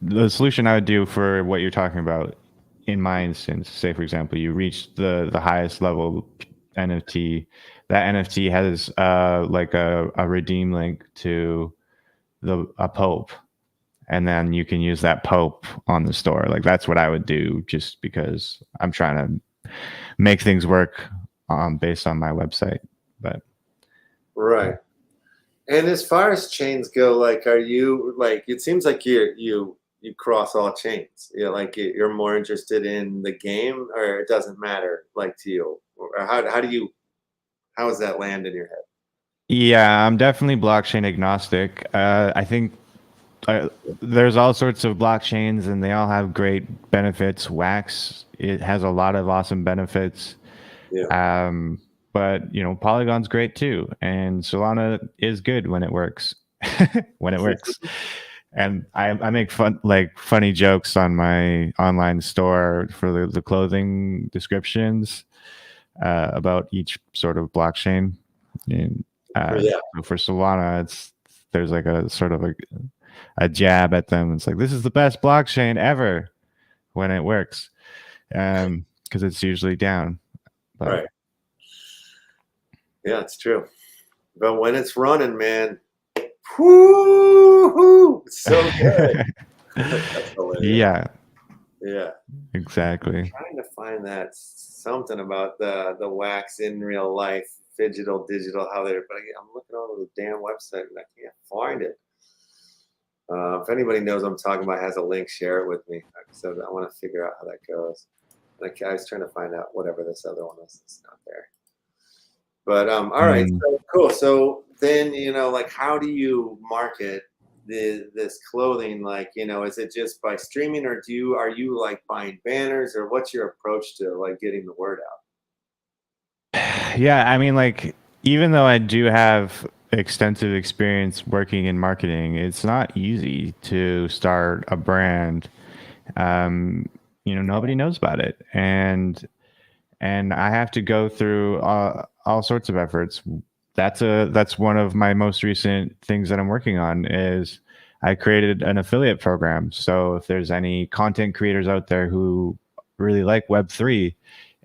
the solution I would do for what you're talking about, in my instance, say for example, you reach the highest level NFT. That NFT has like a redeem link to a Pope, and then you can use that Pope on the store. Like that's what I would do, just because I'm trying to make things work based on my website. But Right. And as far as chains go, like, are you like? It seems like you cross all chains. You know, like you're more interested in the game, or it doesn't matter, like to you, or how does that land in your head? yeah, I'm definitely blockchain agnostic. I think there's all sorts of blockchains, and they all have great benefits. Wax, it has a lot of awesome benefits. Yeah. But you know, Polygon's great too, and Solana is good when it works. When it works. And I make funny jokes on my online store for the clothing descriptions about each sort of blockchain. And Yeah. for Solana, there's like a sort of a jab at them. It's like, this is the best blockchain ever when it works, because it's usually down. But, Right. Yeah, it's true. But when it's running, man, whoo, it's so good. That's hilarious. Yeah. exactly. I'm trying to find that something about the Wax in real life, digital, how they're. But I'm looking all over the damn website and I can't find it. If anybody knows what I'm talking about, has a link, share it with me. So I want to figure out how that goes. Like I was trying to find out whatever this other one is. It's not there. But all right, so cool. So then, you know, like how do you market this clothing? Like, you know, is it just by streaming, or are you like buying banners, or what's your approach to like getting the word out? Yeah, I mean, like, even though I do have extensive experience working in marketing, it's not easy to start a brand. You know, nobody knows about it, and I have to go through all sorts of efforts. That's one of my most recent things that I'm working on. Is I created an affiliate program. So if there's any content creators out there who really like Web3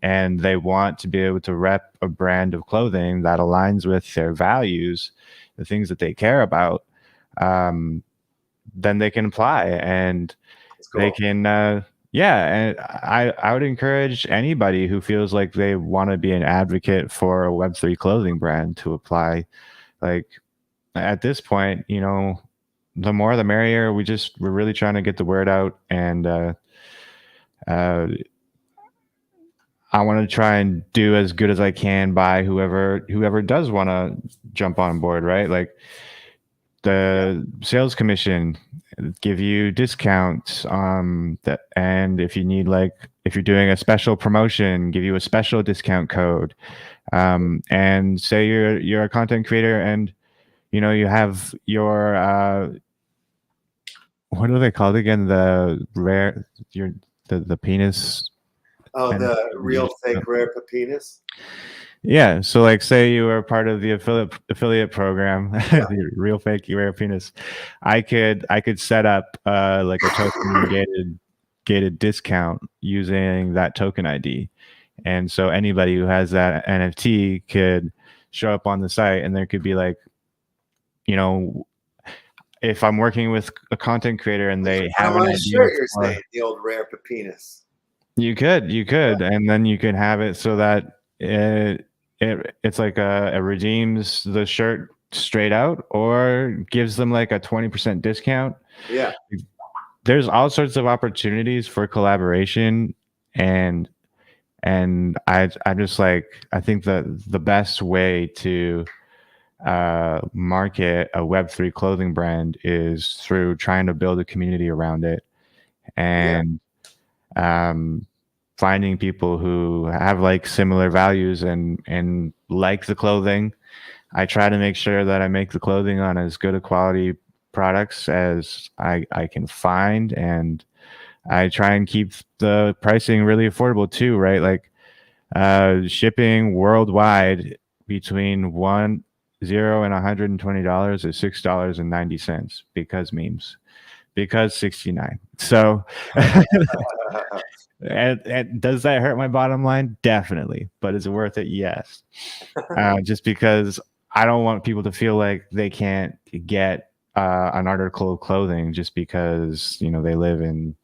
and they want to be able to rep a brand of clothing that aligns with their values, the things that they care about, then they can apply, and Cool. they can yeah, and I would encourage anybody who feels like they want to be an advocate for a Web3 clothing brand to apply. Like at this point, you know, the more the merrier. We're really trying to get the word out, and I want to try and do as good as I can by whoever does want to jump on board, right? Like the sales commission, give you discounts that, and if you need, like, if you're doing a special promotion, give you a special discount code. And say you're a content creator, and you know, you have your what are they called again? The rare, the penis. Oh, and the real fake rare pepenis. Yeah, so like, say you were part of the affiliate program, the real fake rare penis. I could set up like a token gated discount using that token ID, and so anybody who has that NFT could show up on the site, and there could be, like, you know, if I'm working with a content creator and they have an my idea shirt, you're for, saying the old rare pepenis. you could, and then you can have it so that it's like it redeems the shirt straight out, or gives them like a 20% discount. Yeah. There's all sorts of opportunities for collaboration, and I just, like, I think that the best way to market a Web3 clothing brand is through trying to build a community around it, and finding people who have like similar values and like the clothing. I try to make sure that I make the clothing on as good a quality products as I can find, and I try and keep the pricing really affordable too, right? Like shipping worldwide between $0 and $120 is $6.90, because memes, because 69. So and does that hurt my bottom line? Definitely. But is it worth it? Yes. Just because I don't want people to feel like they can't get an article of clothing just because, you know, they live in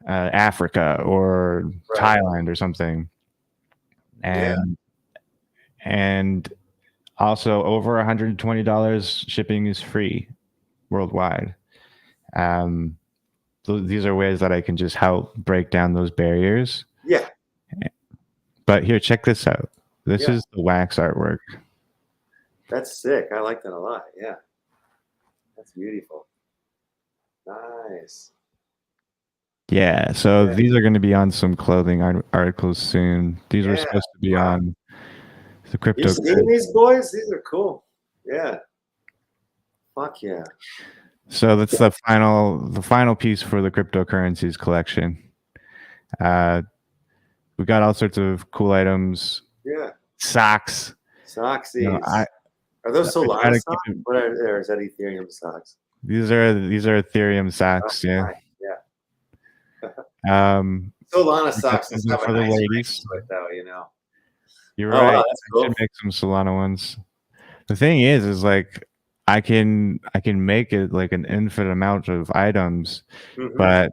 Africa or Thailand or something. And also, over $120 shipping is free worldwide. These are ways that I can just help break down those barriers. Yeah. But here, check this out. This is the wax artwork. That's sick. I like that a lot. Yeah. That's beautiful. Nice. Yeah. So these are going to be on some clothing articles soon. These were supposed to be on the crypto. You seen these boys? These are cool. Yeah. Fuck yeah. So that's the final piece for the cryptocurrencies collection. We got all sorts of cool items. Yeah. Socks. Socksies. You know, are those Solana socks? What are they? Or is that Ethereum socks? These are Ethereum socks. Oh, yeah. right. Yeah. Solana socks is for the ladies. Though, you know. You're right. Wow, that's cool. I should make some Solana ones. The thing is like, I can make it like an infinite amount of items, but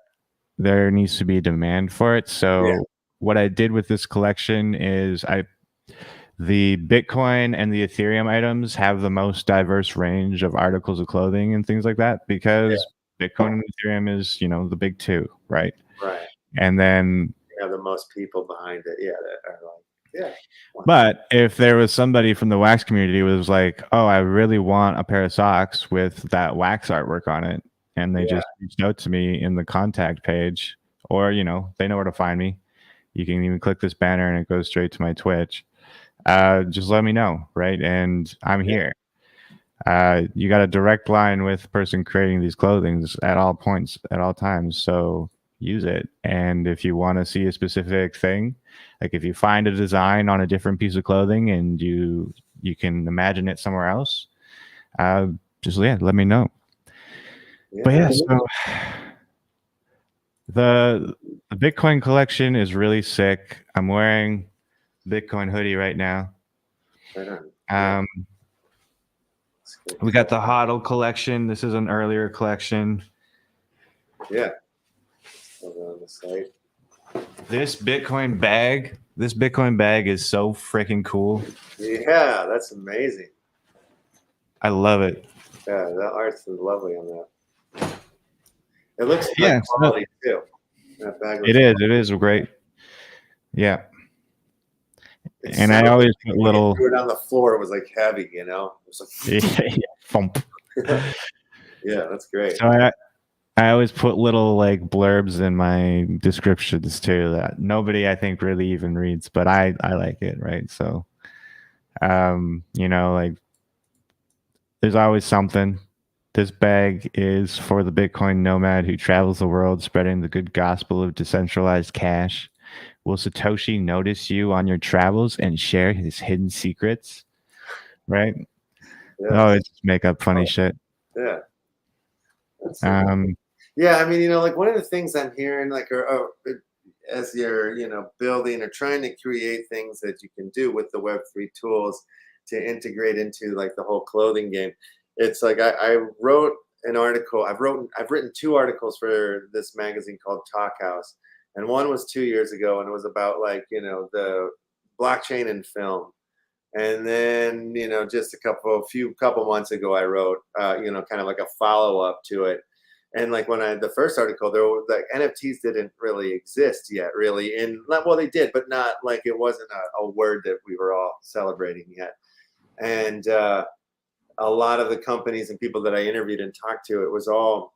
there needs to be demand for it. So what I did with this collection is the Bitcoin and the Ethereum items have the most diverse range of articles of clothing and things like that, because Bitcoin and Ethereum is, you know, the big two, right? Right. And then you have the most people behind it. Yeah, that are like, But if there was somebody from the wax community who was like, oh, I really want a pair of socks with that wax artwork on it, and they just reached out to me in the contact page, or, you know, they know where to find me. You can even click this banner and it goes straight to my Twitch. Just let me know, right? And I'm here. You got a direct line with the person creating these clothings at all points, at all times. So use it. And if you want to see a specific thing, like if you find a design on a different piece of clothing and you can imagine it somewhere else, just let me know. But so the Bitcoin collection is really sick. I'm wearing Bitcoin hoodie right now. We got the HODL collection. This is an earlier collection. Yeah. On the site. This Bitcoin bag is so freaking cool. Yeah, that's amazing. I love it. Yeah, the art's lovely on that. It looks good quality too. That bag it is great. Yeah. And I always put little. Threw it on the floor. It was like heavy, you know. It was like, thump. Yeah, that's great. So I always put little like blurbs in my descriptions too that nobody I think really even reads, but I like it, right? So like there's always something. This bag is for the Bitcoin nomad who travels the world spreading the good gospel of decentralized cash. Will Satoshi notice you on your travels and share his hidden secrets? Right? Yeah. Oh, it's just make up funny shit. Yeah. That's Um, yeah, I mean, like one of the things I'm hearing, like, as you're, building or trying to create things that you can do with the Web3 tools to integrate into like the whole clothing game. It's like I wrote an article. I've written 2 articles for this magazine called Talk House, and one was 2 years ago, and it was about like the blockchain and film. And then just a couple months ago, I wrote kind of like a follow up to it. And like the first article, there was like NFTs didn't really exist yet, really. Well, they did, but not like it wasn't a word that we were all celebrating yet. And a lot of the companies and people that I interviewed and talked to, it was all,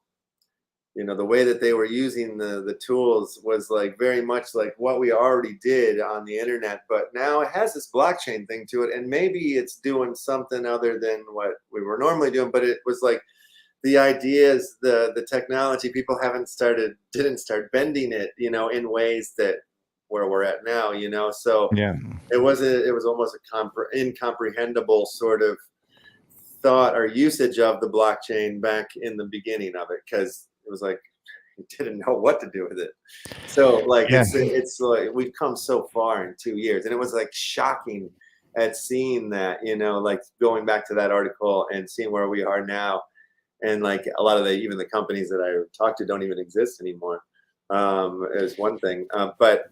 the way that they were using the tools was like very much like what we already did on the internet, but now it has this blockchain thing to it, and maybe it's doing something other than what we were normally doing. But it was like the ideas, the technology, people didn't start bending it, in ways that where we're at now, So yeah. it was almost incomprehensible sort of thought or usage of the blockchain back in the beginning of it, because it was like you didn't know what to do with it. So like Yeah. it's like we've come so far in 2 years, and it was like shocking at seeing that, like going back to that article and seeing where we are now. And like a lot of even the companies that I talked to don't even exist anymore, is one thing. But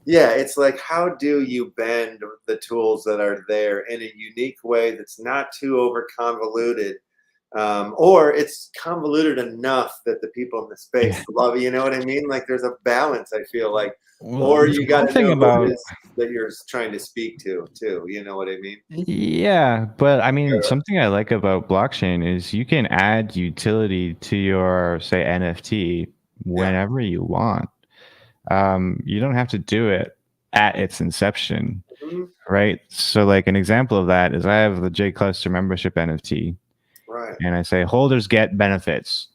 yeah, it's like, how do you bend the tools that are there in a unique way that's not too over convoluted, or it's convoluted enough that the people in the space love it, you know what I mean? Like there's a balance, I feel like, or you got to know who it is that you're trying to speak to too, you know what I mean? Yeah, but I mean, something I like about blockchain is you can add utility to your, say, NFT whenever you want. You don't have to do it at its inception, Mhm. right? So, like an example of that is I have the J Cluster membership NFT, Right. and I say holders get benefits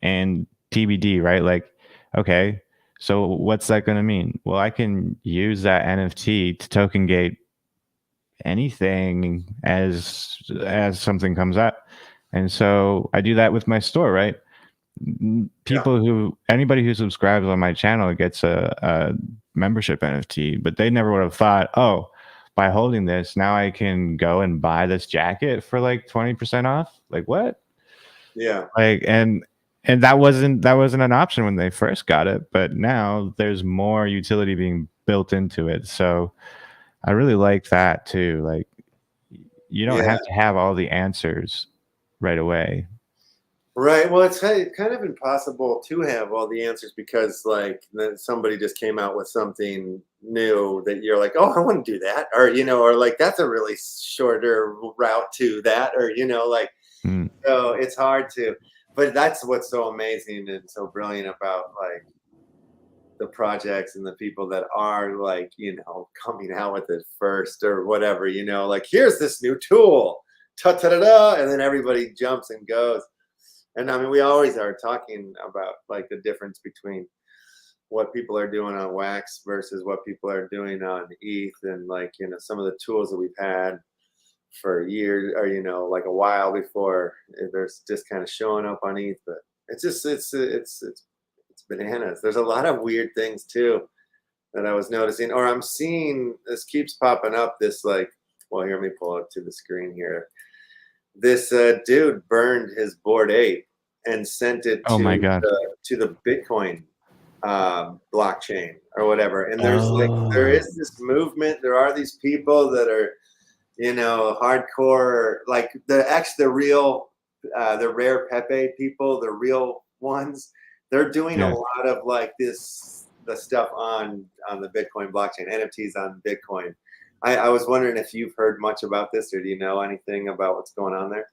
and TBD, right? Like, okay, so what's that going to mean? Well, I can use that NFT to token gate anything as something comes up, and so I do that with my store, right? Anybody who subscribes on my channel gets a membership NFT, but they never would have thought, oh, by holding this now I can go and buy this jacket for like 20% off. Like what? Yeah. Like and that wasn't an option when they first got it, but now there's more utility being built into it. So I really like that too. Like you don't have to have all the answers right away. Right. Well, it's kind of impossible to have all the answers, because like then somebody just came out with something new that you're like, oh, I want to do that, or or like that's a really shorter route to that, or like. Mm. So it's hard to, but that's what's so amazing and so brilliant about like the projects and the people that are like coming out with it first or whatever. Like here's this new tool, ta ta da da, and then everybody jumps and goes. And I mean, we always are talking about like the difference between what people are doing on Wax versus what people are doing on ETH, and like some of the tools that we've had for years, or like a while before there's just kind of showing up on ETH. But it's just it's bananas. There's a lot of weird things too that I was noticing, or I'm seeing. This keeps popping up. This like, well, here, let me pull it to the screen here. This dude burned his Bored Ape and sent it Oh my God. to the Bitcoin blockchain or whatever. And there's there is this movement. There are these people that are hardcore, like the real the rare Pepe people, the real ones. They're doing a lot of like the stuff on the Bitcoin blockchain, NFTs on Bitcoin. I was wondering if you've heard much about this, or do you know anything about what's going on there?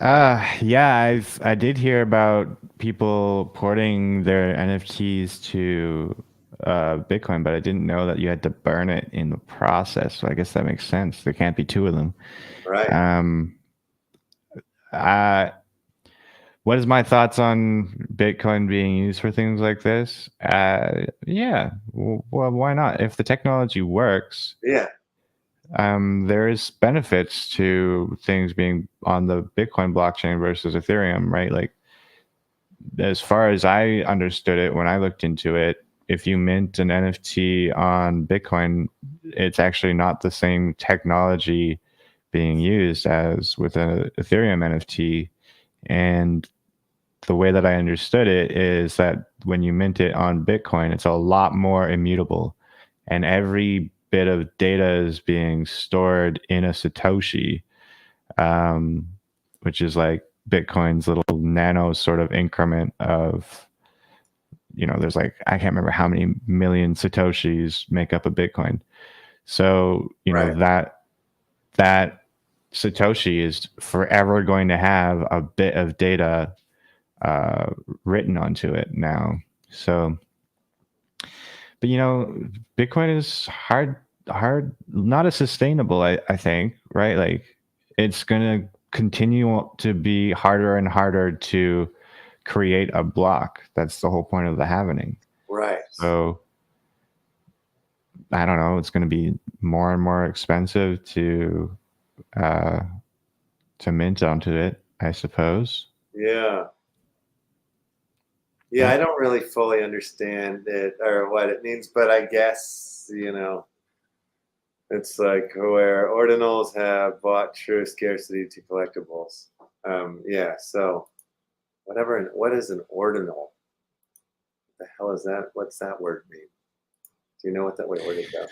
Yeah, I did hear about people porting their NFTs to Bitcoin, but I didn't know that you had to burn it in the process. So I guess that makes sense. There can't be two of them. Right. Uh, what is my thoughts on Bitcoin being used for things like this? Yeah, well, why not? If the technology works, Yeah. there is benefits to things being on the Bitcoin blockchain versus Ethereum, right? Like, as far as I understood it when I looked into it, if you mint an NFT on Bitcoin, it's actually not the same technology being used as with an Ethereum NFT. And the way that I understood it is that when you mint it on Bitcoin, it's a lot more immutable. And every bit of data is being stored in a Satoshi, which is like Bitcoin's little nano sort of increment of, there's like, I can't remember how many million Satoshis make up a Bitcoin. So, Right. that Satoshi is forever going to have a bit of data written onto it now. So, but Bitcoin is hard, not as sustainable, I think, right? Like, it's going to continue to be harder and harder to create a block. That's the whole point of the halvening. Right. So I don't know, it's going to be more and more expensive to mint onto it, I suppose. Yeah. Yeah, I don't really fully understand it or what it means, but I guess, it's like where ordinals have bought true scarcity to collectibles. Yeah, so what is an ordinal? What the hell is that? What's that word mean? Do you know what that word? Where'd it go?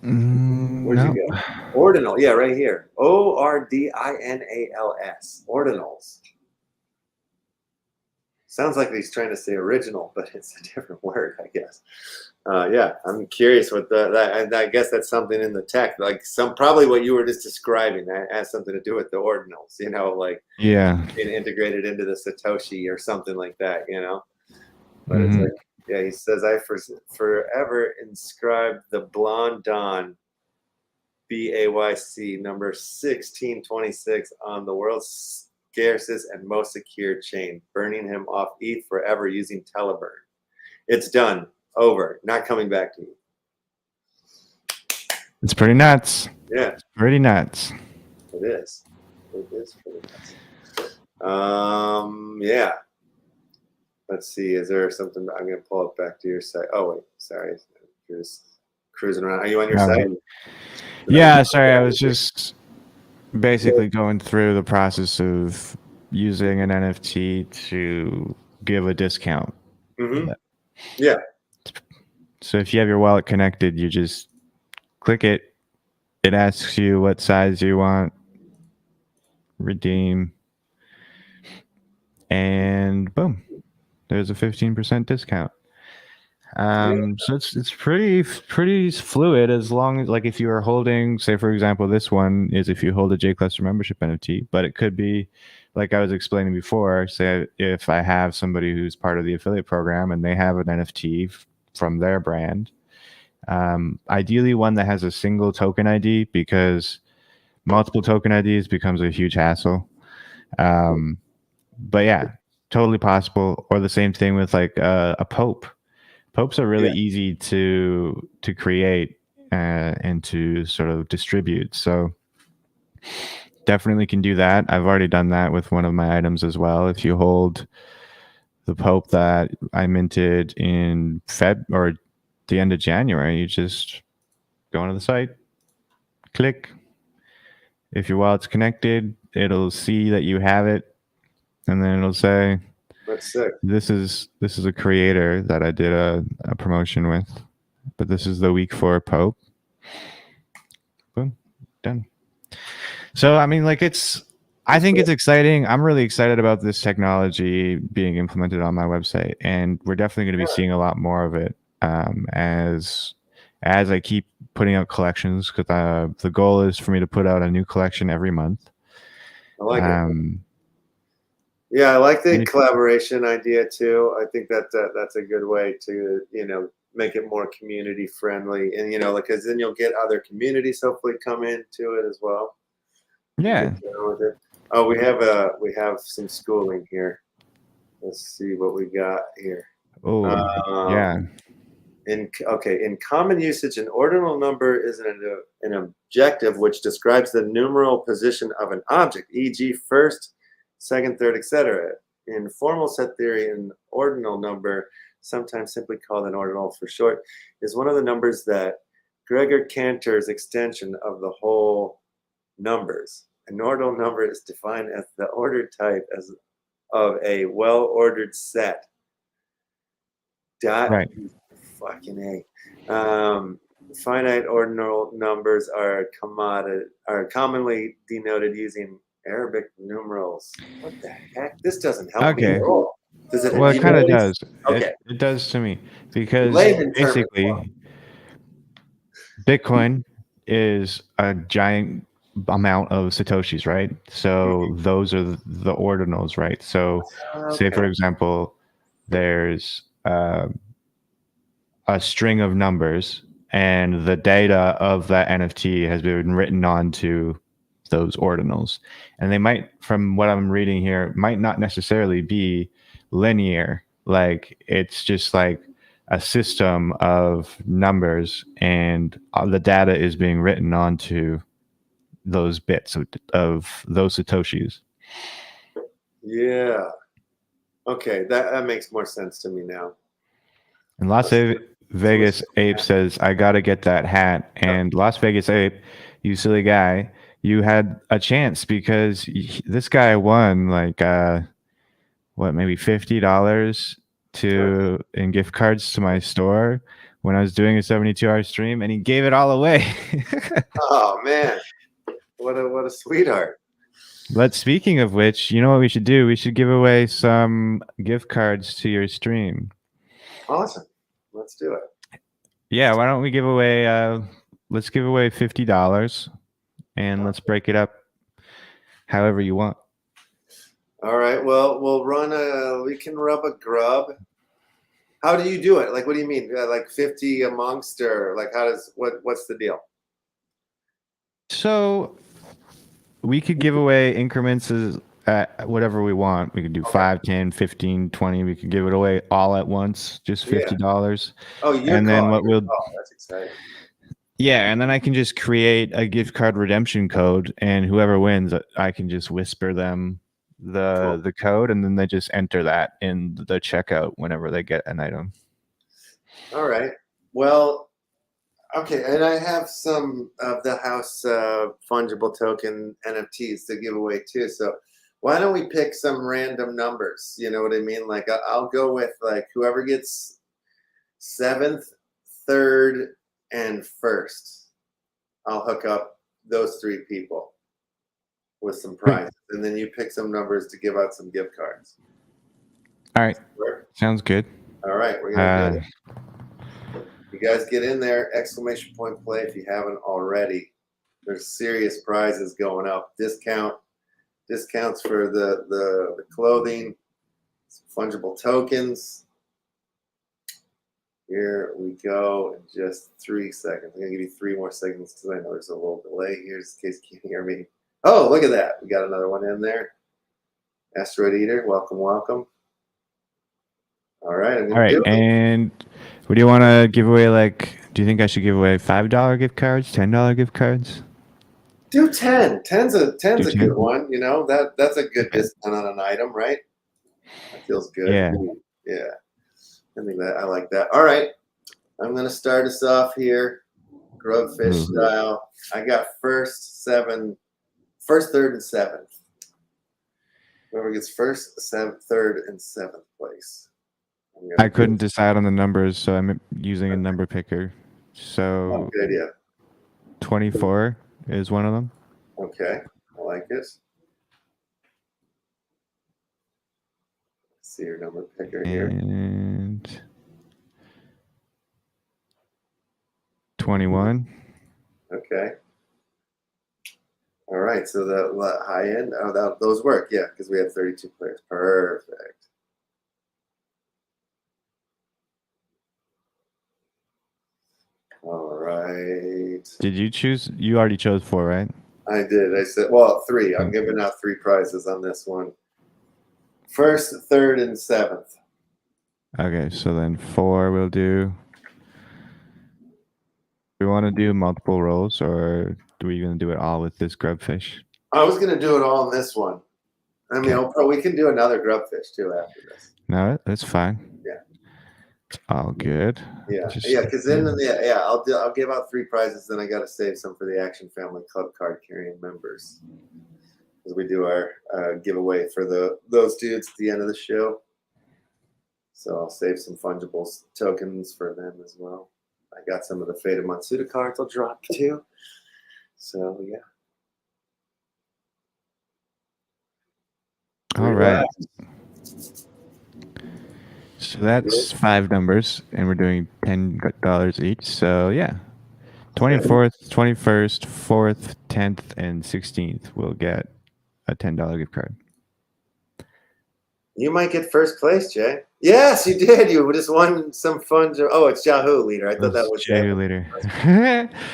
Where'd No. you go? Ordinal, yeah, right here. Ordinals. Ordinals. Sounds like he's trying to say original, but it's a different word, I guess. Yeah, I'm curious what and I guess that's something in the tech, like probably what you were just describing. That has something to do with the ordinals, like being integrated into the Satoshi or something like that, But it's like, yeah, he says, I forever inscribed the Blonde Dawn, BAYC number 1626 on the world's scarcest and most secure chain, burning him off ETH forever using Teleburn. It's done. Over. Not coming back to you. It's pretty nuts. Yeah. It's pretty nuts. It is. It is pretty nuts. Yeah. Let's see. Is there something? I'm going to pull it back to your site. Oh, wait. Sorry. You're just cruising around. Are you on your site? Yeah. Sorry. I was just basically going through the process of using an NFT to give a discount. Mm-hmm. Yeah. So if you have your wallet connected, you just click it. It asks you what size you want. Redeem. And boom. There's a 15% discount. So it's pretty fluid, as long as, like, if you are holding, say for example, this one is if you hold a J-Cluster membership NFT, but it could be, like I was explaining before, say if I have somebody who's part of the affiliate program and they have an NFT from their brand, ideally one that has a single token ID, because multiple token IDs becomes a huge hassle. But yeah, totally possible. Or the same thing with like a Pope. Popes are really easy to create and to sort of distribute. So definitely can do that. I've already done that with one of my items as well. If you hold the Pope that I minted in Feb or the end of January, you just go onto the site, click. If your wallet's connected, it'll see that you have it, and then it'll say, "That's sick. This is a creator that I did a promotion with, but this is the week for Pope." Boom, done. So I mean, like, I think it's exciting. I'm really excited about this technology being implemented on my website, and we're definitely going to be seeing a lot more of it as I keep putting out collections, because the goal is for me to put out a new collection every month. I like it. Um, Yeah, I like the and if- collaboration idea too. I think that that's a good way to, make it more community friendly, and because then you'll get other communities hopefully come into it as well. And yeah. get down with it. Oh, we have some schooling here. Let's see what we got here. Oh, yeah. Um, in common usage, an ordinal number is an objective which describes the numeral position of an object, e.g., first, second, third, etc. In formal set theory, an ordinal number, sometimes simply called an ordinal for short, is one of the numbers that Gregor Cantor's extension of the whole numbers. An ordinal number is defined as the ordered type of a well-ordered set. Right. Fucking A. Finite ordinal numbers are commonly denoted using Arabic numerals. What the heck? This doesn't help me Okay. at all. Does it? Well, it kind of does. Okay. It does to me because Layman term as basically well. Bitcoin is a giant amount of Satoshis, right? So those are the ordinals, right? So say, for Okay. example, there's a string of numbers and the data of that NFT has been written onto those ordinals. And they might, from what I'm reading here, might not necessarily be linear. Like it's just like a system of numbers and the data is being written onto those bits of those Satoshis. Yeah. Okay, that makes more sense to me now. And Las Vegas Ape says, I got to get that hat. And Las Vegas Ape, you silly guy, you had a chance because this guy won like, maybe $50 in gift cards to my store when I was doing a 72-hour stream, and he gave it all away. Oh man, what a sweetheart. But speaking of which, you know what we should do? We should give away some gift cards to your stream. Awesome. Let's do it. Yeah, why don't we give away let's give away $50 and let's break it up however you want. All right. Well, we can rub a grub. How do you do it? Like, what do you mean? Like 50 amongst, or like, what's the deal? So we could give away increments at whatever we want. We could do 5, 10, 15, 20. We could give it away all at once, just $50. Oh, and then what we'll that's exciting. Yeah, and then I can just create a gift card redemption code, and whoever wins, I can just whisper them the code, and then they just enter that in the checkout whenever they get an item. All right. Well, okay, and I have some of the house fungible token NFTs to give away too. So why don't we pick some random numbers? You know what I mean? Like I'll go with like whoever gets 7th, 3rd, and 1st. I'll hook up those 3 people with some prizes, and then you pick some numbers to give out some gift cards. All right, sounds good. All right, we're gonna do it. You guys get in there! ! Play if you haven't already. There's serious prizes going up. Discounts for the clothing, some fungible tokens. Here we go in just 3 seconds. I'm gonna give you 3 more seconds because I know there's a little delay here, just in case you can't hear me. Oh, look at that! We got another one in there. Asteroid Eater, welcome. All right. All right, and what do you want to give away? Like, do you think I should give away $5 gift cards, $10 gift cards? Do 10. 10's a good one. You know, that's a good discount on an item, right? That feels good. Yeah. Yeah. I think I like that. All right. I'm gonna start us off here. Grubfish style. I got 1st, 3rd, and 7th. Whoever gets 1st, 7th, 3rd, and 7th place. I couldn't decide on the numbers, so I'm using a number picker. So good idea. 24 is one of them. Okay, I like it. Let's see your number picker here. And 21. Okay. All right. right, so the high end, those work, yeah, because we had 32 players. Perfect. All right. Did you choose? You already chose 4, right? I did. I said, well, 3. I'm Okay. giving out 3 prizes on this one. First, third, and 7th. Okay, so then 4 we'll do. Do we want to do multiple rolls, or do we going to do it all with this grubfish? I was going to do it all in this one. I mean, Okay. we can do another grubfish too after this. No, that's fine. Yeah. All good. Yeah, because then I'll give out 3 prizes. Then I got to save some for the Action Family Club card carrying members, because we do our giveaway for those dudes at the end of the show. So I'll save some fungible tokens for them as well. I got some of the Faded Matsuda cards I'll drop too. So yeah. All right. So that's 5 numbers, and we're doing $10 each. So yeah, 24th, 21st, 4th, 10th, and 16th will get a $10 gift card. You might get first place, Jay. Yes, you did. You just won some fun. Oh, it's Yahoo leader. I thought that was Yahoo leader.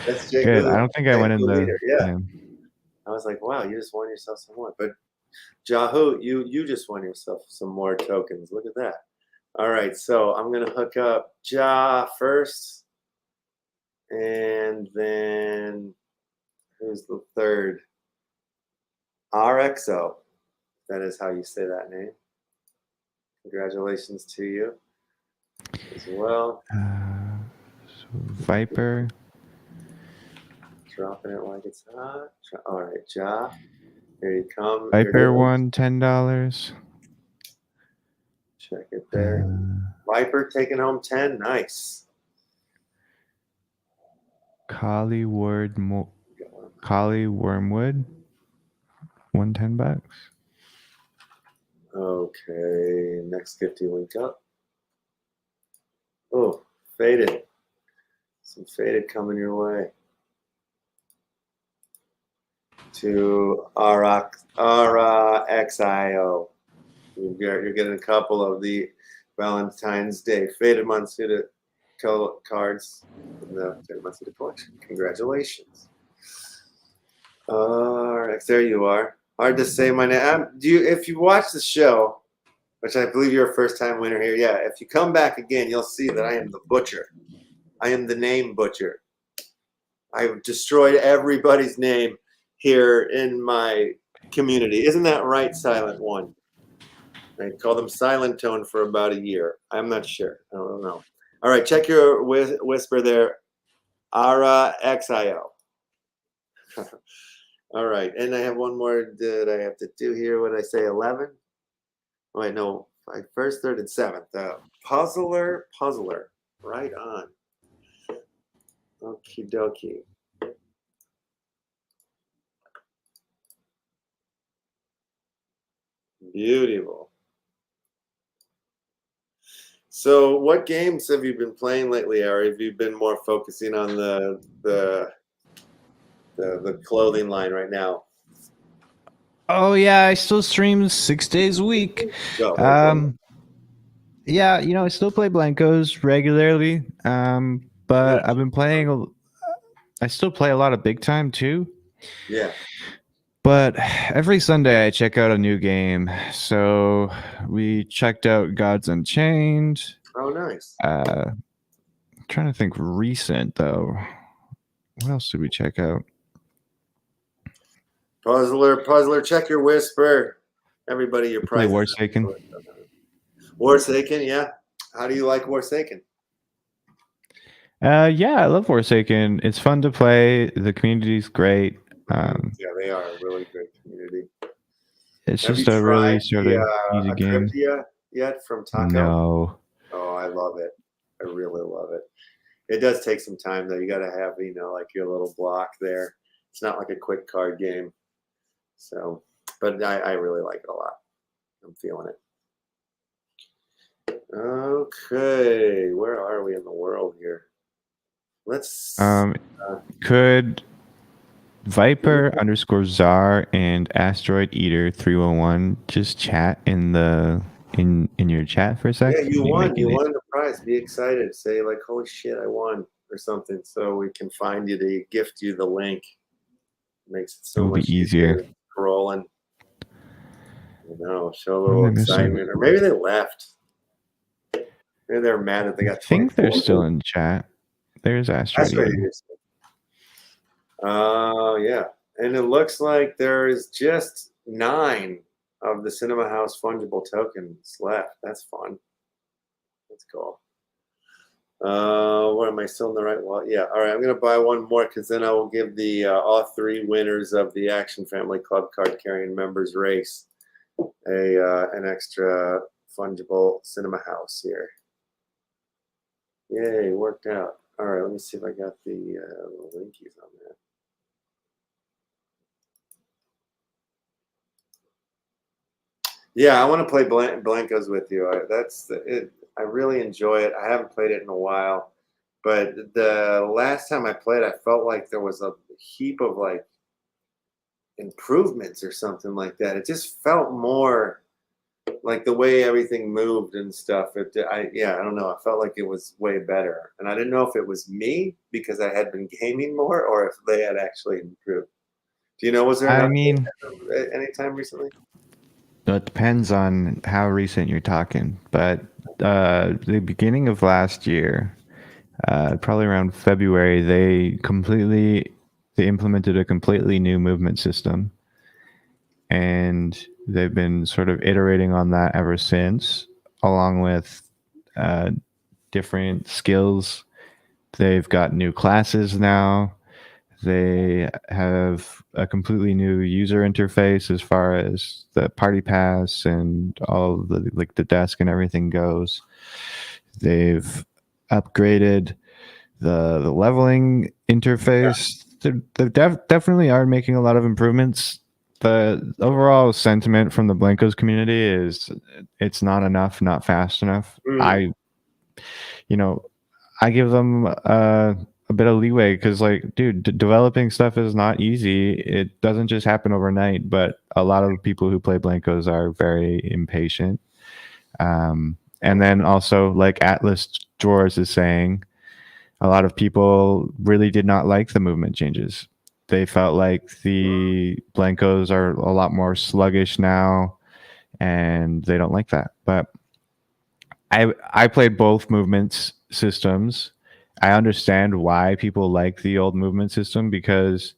That's Jay. Good. I don't think I went in the leader. Yeah. I was like, wow, you just won yourself some more. But Yahoo, you just won yourself some more tokens. Look at that. All right, so I'm gonna hook up Ja first, and then who's the third? RXO. That is how you say that name. Congratulations to you as well. So Viper. Dropping it like it's hot. All right, Ja. Here you come. Viper won $10. Check it there. Viper taking home 10. Nice. Collie Wormwood won $10. Okay, next gifty link up. Oh, faded. Some faded coming your way. To RXIO. You're getting a couple of the Valentine's Day Faded Matsuda cards in the Faded Matsuda collection. Congratulations. There you are. Hard to say my name. If you watch the show, which I believe you're a first-time winner here, yeah, if you come back again, you'll see that I am the butcher. I am the name butcher. I've destroyed everybody's name here in my community. Isn't that right, Silent One? I called them Silent Tone for about a year. I'm not sure. I don't know. All right, check your whisper there. RXIO. All right, and I have one more that I have to do here. What did I say, 11? Oh, wait, no, first, third, and 7th. Puzzler. Right on. Okie dokie. Beautiful. So what games have you been playing lately, or have you been more focusing on the clothing line right now? Oh yeah, I still stream 6 days a week. Yeah, I still play Blancos regularly. But I've been playing. I still play a lot of Big Time too. Yeah. But every Sunday I check out a new game. So we checked out Gods Unchained. Oh, nice. I'm trying to think recent though. What else did we check out? Puzzler, check your whisper. Everybody, your prize. Warsaken. Warsaken, yeah. How do you like Warsaken? Yeah, I love Warsaken. It's fun to play. The community's great. Yeah, they are a really great community. It's just a really sort of easy game. Yet from Taco? No. Oh, I love it. I really love it. It does take some time though. You got to have, like your little block there. It's not like a quick card game. So, but I really like it a lot. I'm feeling it. Okay, where are we in the world here? Let's. Viper _Czar and Asteroid Eater 311 just chat in the in your chat for a sec. Yeah, you won. You making it- won the prize. Be excited. Say like, "Holy shit, I won!" or something, so we can find you to gift you the link. Makes it It so will be much easier. scrolling. You know, show a What am little I missing? excitement, or maybe they left. Maybe they're mad that they I got think 24. they're still in chat. There's Asteroid That's right. Eater. Yeah, and it looks like there is just 9 of the Cinema House fungible tokens left. That's fun. That's cool. What am I still in the right? Well, yeah. All right, I'm gonna buy one more because then I will give the all 3 winners of the Action Family Club card carrying members race an extra fungible Cinema House here. Yay, worked out. All right, let me see if I got the little linkies on that. Yeah, I want to play Blankos with you. I really enjoy it. I haven't played it in a while, but the last time I played, I felt like there was a heap of like improvements or something like that. It just felt more like the way everything moved and stuff. I don't know. I felt like it was way better, and I didn't know if it was me because I had been gaming more, or if they had actually improved. Do you know? Was there an update anytime recently? It depends on how recent you're talking, but the beginning of last year, probably around February, they implemented a completely new movement system, and they've been sort of iterating on that ever since, along with different skills. They've got new classes now. They have a completely new user interface as far as the party pass and all the like the desk and everything goes. They've upgraded the leveling interface. They definitely are making a lot of improvements. The overall sentiment from the Blankos community is it's not enough, not fast enough. You know, I give them a bit of leeway because, like, dude, developing stuff is not easy. It doesn't just happen overnight. But a lot of the people who play Blankos are very impatient. And then also, like Atlas Drawers is saying, a lot of people really did not like the movement changes. They felt like the Blankos are a lot more sluggish now, and they don't like that. But I played both movements systems. I understand why people like the old movement system because,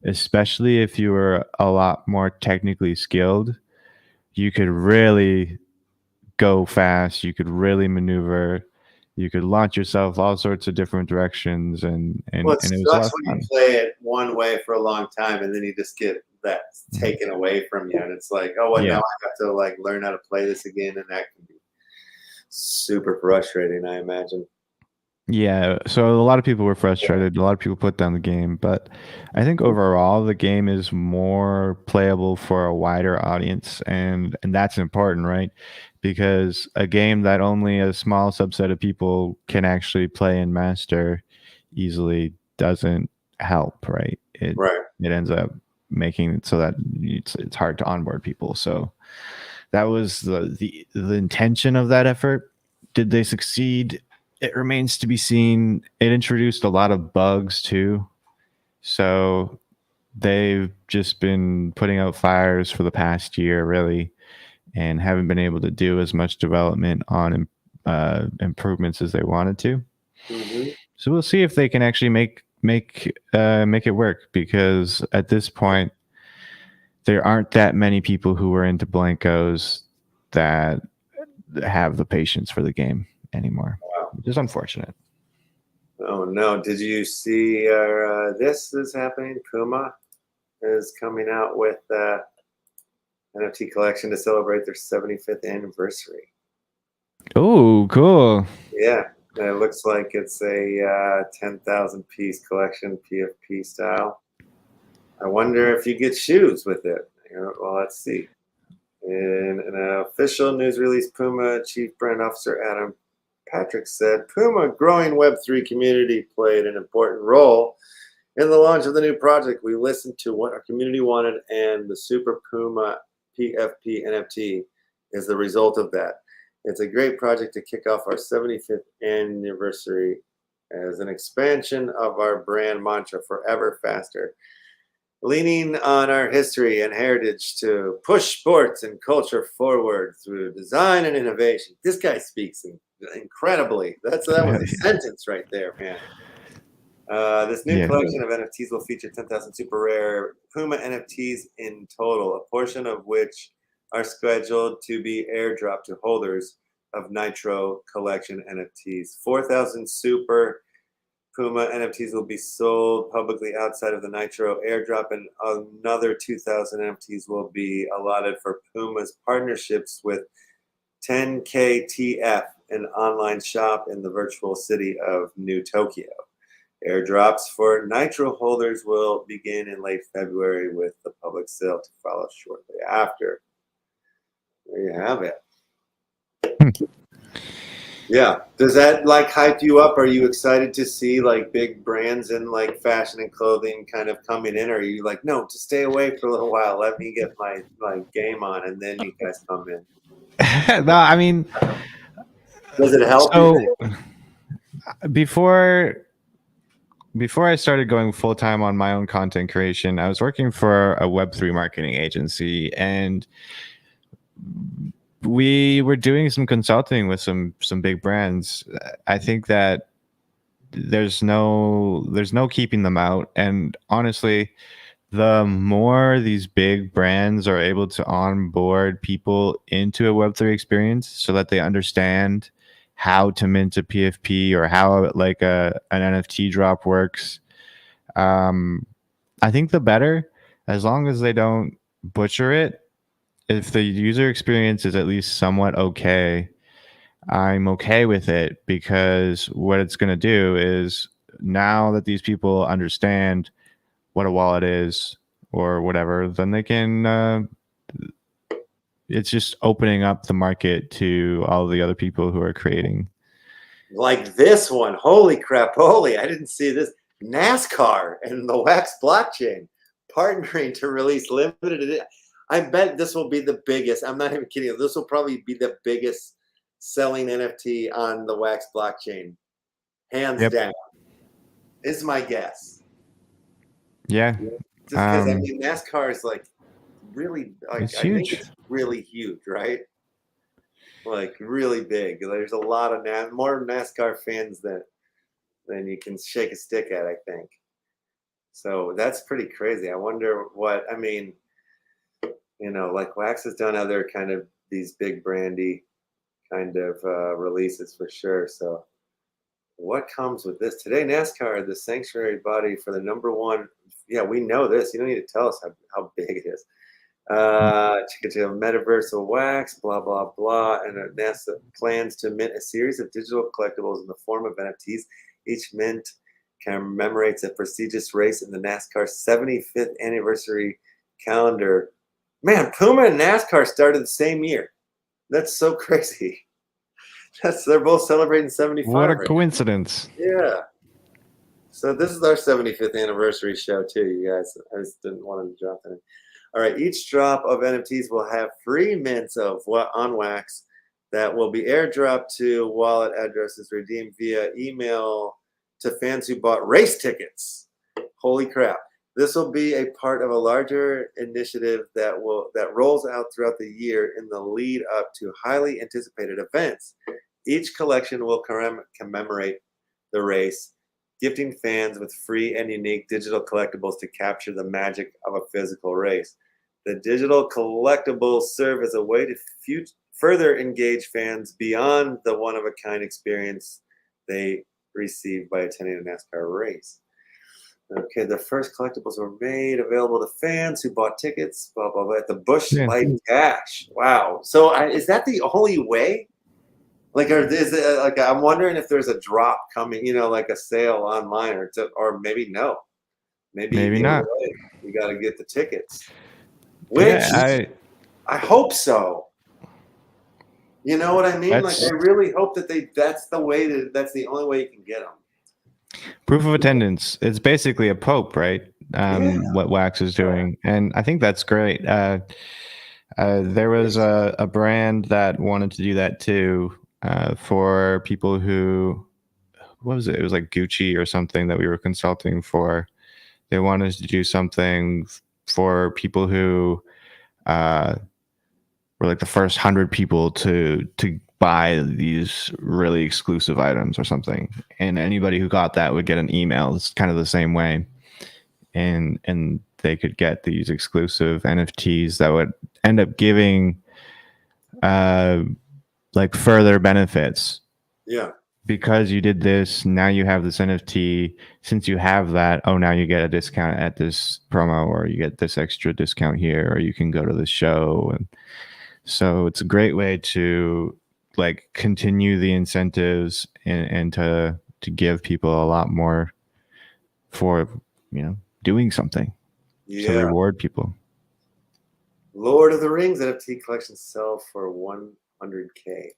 especially if you were a lot more technically skilled, you could really go fast. You could really maneuver. You could launch yourself all sorts of different directions, and it was a lot of when fun. you play it one way for a long time, and then you just get that taken away from you, and it's like, oh, well, now I have to like learn how to play this again, and that can be super frustrating, I imagine. Yeah, so a lot of people were frustrated. A lot of people put down the game, but I think overall the game is more playable for a wider audience, and that's important, right? Because a game that only a small subset of people can actually play and master easily doesn't help, right? It ends up making it so that it's hard to onboard people. So that was the intention of that effort. Did they succeed? It remains to be seen. It introduced a lot of bugs too. So they've just been putting out fires for the past year, really, and haven't been able to do as much development on improvements as they wanted to. Mm-hmm. So we'll see if they can actually make it work, because at this point, there aren't that many people who are into Blankos that have the patience for the game anymore, which is unfortunate. Oh no! Did you see this is happening? Puma is coming out with NFT collection to celebrate their 75th anniversary. Oh, cool! Yeah, it looks like it's a 10,000 piece collection, PFP style. I wonder if you get shoes with it. Well, let's see. In an official news release, Puma Chief Brand Officer Adam Patrick said, Puma growing Web3 community played an important role In the launch of the new project, we listened to what our community wanted, and the Super Puma PFP NFT is the result of that. It's a great project to kick off our 75th anniversary as an expansion of our brand mantra, forever faster. Leaning on our history and heritage to push sports and culture forward through design and innovation. This guy speaks incredibly. That was a sentence right there, man. This new collection of NFTs will feature 10,000 super rare Puma NFTs in total, a portion of which are scheduled to be airdropped to holders of Nitro collection NFTs. 4,000 super Puma NFTs will be sold publicly outside of the Nitro airdrop, and another 2,000 NFTs will be allotted for Puma's partnerships with 10KTF, an online shop in the virtual city of New Tokyo. Airdrops for Nitro holders will begin in late February, with the public sale to follow shortly after. There you have it. Yeah. Does that like hype you up? Are you excited to see like big brands in like fashion and clothing kind of coming in? Or are you like, no, to stay away for a little while, let me get my game on, and then you guys come in? No, I mean, does it help? So before I started going full time on my own content creation, I was working for a Web3 marketing agency, and we were doing some consulting with some big brands. I think that there's no keeping them out, and honestly, the more these big brands are able to onboard people into a Web3 experience so that they understand how to mint a PFP or how like an NFT drop works, I think the better, as long as they don't butcher it. If the user experience is at least somewhat okay, I'm okay with it, because what it's going to do is, now that these people understand what a wallet is or whatever, then they can, it's just opening up the market to all the other people who are creating. Like this one. Holy crap. Holy, I didn't see this. NASCAR and the Wax blockchain partnering to release limited edition. I bet this will be the biggest. I'm not even kidding. This will probably be the biggest selling NFT on the Wax blockchain. Hands down. Is my guess. Yeah. Just because, I mean, NASCAR is like really, like, it's huge. Think it's really huge, right? Like really big. There's a lot of more NASCAR fans than you can shake a stick at, I think. So that's pretty crazy. I wonder what, I mean, you know, like Wax has done other kind of these big brandy kind of releases for sure. So what comes with this? Today, NASCAR, the sanctuary body for the #1. Yeah, we know this. You don't need to tell us how big it is. Metaversal Wax, blah, blah, blah. And NASA plans to mint a series of digital collectibles in the form of NFTs. Each mint commemorates a prestigious race in the NASCAR 75th anniversary calendar. Man, Puma and NASCAR started the same year. That's so crazy. They're both celebrating 75. What a coincidence. Yeah. So this is our 75th anniversary show too, you guys. I just didn't want to drop that in. All right, each drop of NFTs will have free mints of on Wax that will be airdropped to wallet addresses redeemed via email to fans who bought race tickets. Holy crap. This will be a part of a larger initiative that rolls out throughout the year in the lead up to highly anticipated events. Each collection will commemorate the race, gifting fans with free and unique digital collectibles to capture the magic of a physical race. The digital collectibles serve as a way to further engage fans beyond the one-of-a-kind experience they receive by attending a NASCAR race. Okay, the first collectibles were made available to fans who bought tickets, blah, blah, blah, at the Busch Light Dash. Wow. So is that the only way? Like, I'm wondering if there's a drop coming, you know, like a sale online, or maybe no. Maybe not. You got to get the tickets. Which I hope so. You know what I mean? Like, I really hope that that's the only way you can get them. Proof of attendance. It's basically a pope, right? What Wax is doing, and I think that's great. There was a brand that wanted to do that too, for people who, what was it? It was like Gucci or something that we were consulting for. They wanted to do something for people who were like the first 100 people to buy these really exclusive items or something, and anybody who got that would get an email. It's kind of the same way, and they could get these exclusive NFTs that would end up giving like further benefits. Yeah. Because you did this, now you have this NFT. Since you have that, oh, now you get a discount at this promo, or you get this extra discount here, or you can go to the show. And so it's a great way to like continue the incentives and to give people a lot more for, you know, doing something to reward people. Lord of the Rings NFT collections sell for 100K.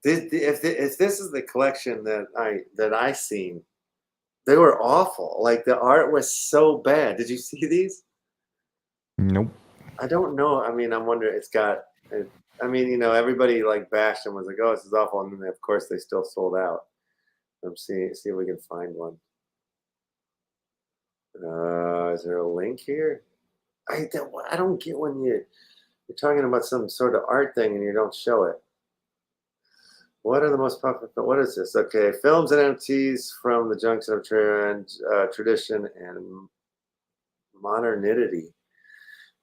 If this is the collection that I seen, they were awful. Like the art was so bad. Did you see these? Nope. I don't know. I mean, I'm wondering. It's got. I mean, you know, everybody like bashed them, was like, "Oh, this is awful," and then of course they still sold out. I'm see if we can find one. Is there a link here? I don't get when you're talking about some sort of art thing and you don't show it. What are the most popular? What is this? Okay, films and NFTs from the junction of tradition and modernity.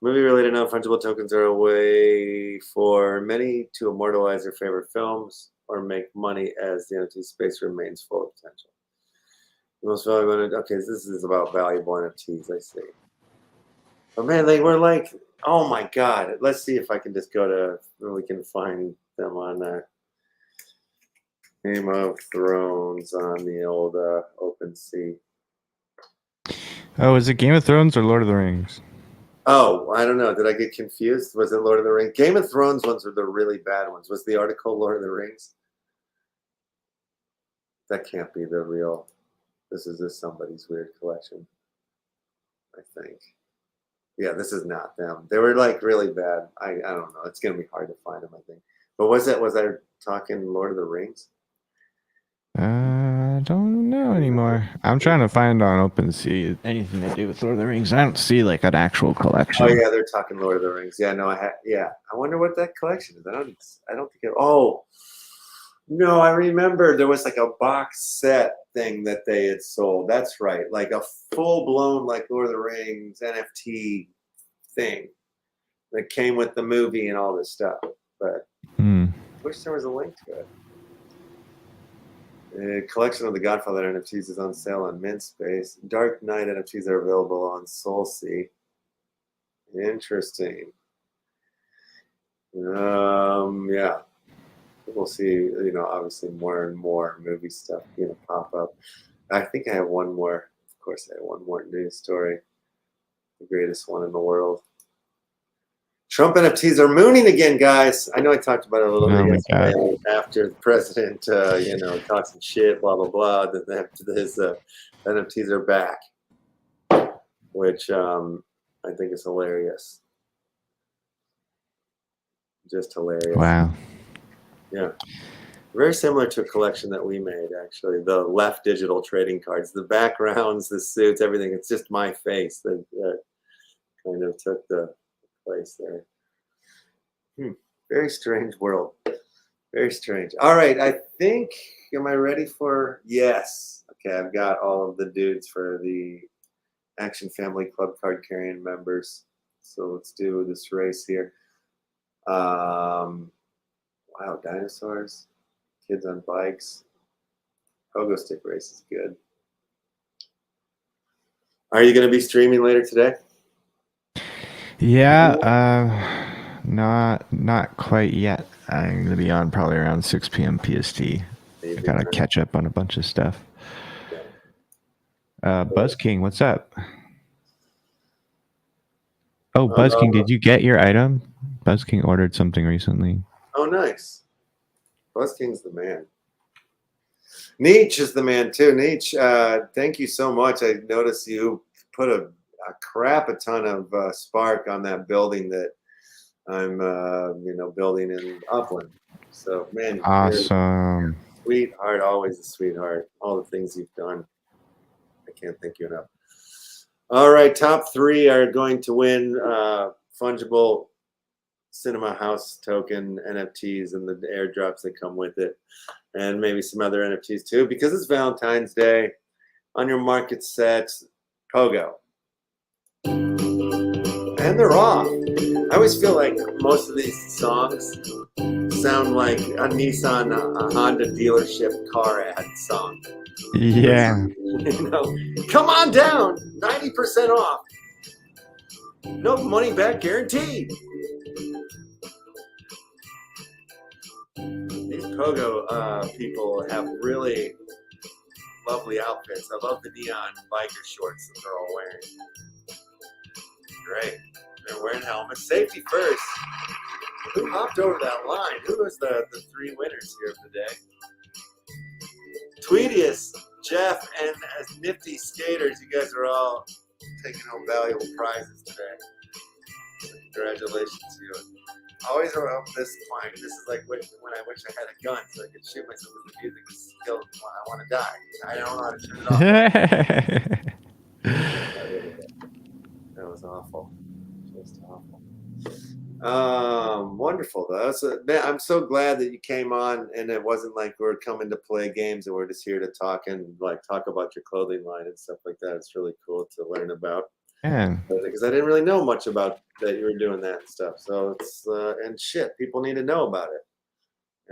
Movie-related non-fungible tokens are a way for many to immortalize their favorite films or make money as the NFT space remains full of potential. The most valuable. Okay, this is about valuable NFTs. I see. But man, they were like, oh my god. Let's see if I can just go to. We can find them on there. Game of Thrones on the old OpenSea. Oh, is it Game of Thrones or Lord of the Rings? Oh, I don't know. Did I get confused? Was it Lord of the Rings? Game of Thrones ones were the really bad ones. Was the article Lord of the Rings? That can't be the real. This is just somebody's weird collection, I think. Yeah, this is not them. They were like really bad. I don't know. It's gonna be hard to find them, I think. But was I talking Lord of the Rings? I don't know anymore. I'm trying to find on OpenSea anything to do with Lord of the Rings. I don't see like an actual collection. Oh yeah, they're talking Lord of the Rings. Yeah, no, I wonder what that collection is. I don't think it. Oh no, I remember there was like a box set thing that they had sold. That's right, like a full blown like Lord of the Rings NFT thing that came with the movie and all this stuff. But I wish there was a link to it. A collection of the Godfather NFTs is on sale on MintSpace. Dark Knight NFTs are available on SoulSea. Interesting. Yeah. We'll see, you know, obviously more and more movie stuff, you know, pop up. I think I have one more. Of course, I have one more news story. The greatest one in the world. Trump NFTs are mooning again, guys. I know I talked about it a little bit yesterday after the president, you know, talked some shit, blah, blah, blah. Then his NFTs are back, which I think is hilarious. Just hilarious. Wow. Yeah. Very similar to a collection that we made, actually. The left digital trading cards, the backgrounds, the suits, everything. It's just my face that kind of took the place there. Very strange world. Very strange. All right, I think, am I ready for, yes. Okay, I've got all of the dudes for the Action Family Club card carrying members. So let's do this race here. Wow, dinosaurs, kids on bikes. Pogo stick race is good. Are you going to be streaming later today? Yeah, not quite yet. I'm gonna be on probably around 6 p.m. PST. I gotta catch up on a bunch of stuff. Buzz King, what's up? Oh, Buzz King, did you get your item? Buzz King ordered something recently. Oh, nice. Buzz King's the man. Nietzsche is the man too. Nietzsche, thank you so much. I noticed you put a crap a ton of spark on that building that I'm building in Upland. So man, Awesome. sweetheart, always a sweetheart. All the things you've done, I can't thank you enough. All right, top 3 are going to win fungible Cinema House token NFTs and the airdrops that come with it, and maybe some other NFTs too, because it's Valentine's Day. On your market set, Pogo. And they're off. I always feel like most of these songs sound like a Nissan, a Honda dealership car ad song. Yeah. Come on down, 90% off. No money back guaranteed. These Pogo people have really lovely outfits. I love the neon biker shorts that they're all wearing. Great. They're wearing helmets. Safety first. Who hopped over that line? Who was the 3 winners here of the day? Tweetius, Jeff, and as Nifty Skaters, you guys are all taking home valuable prizes today. So congratulations to you. Always around this point. This is like when I wish I had a gun so I could shoot myself with the music to kill when I want to die. I don't know how to turn it off. That was awful. Just awful. Wonderful though. Man, I'm so glad that you came on, and it wasn't like we're coming to play games and we're just here to talk about your clothing line and stuff like that. It's really cool to learn about. Yeah. Because I didn't really know much about that you were doing that and stuff. So it's and shit, people need to know about it.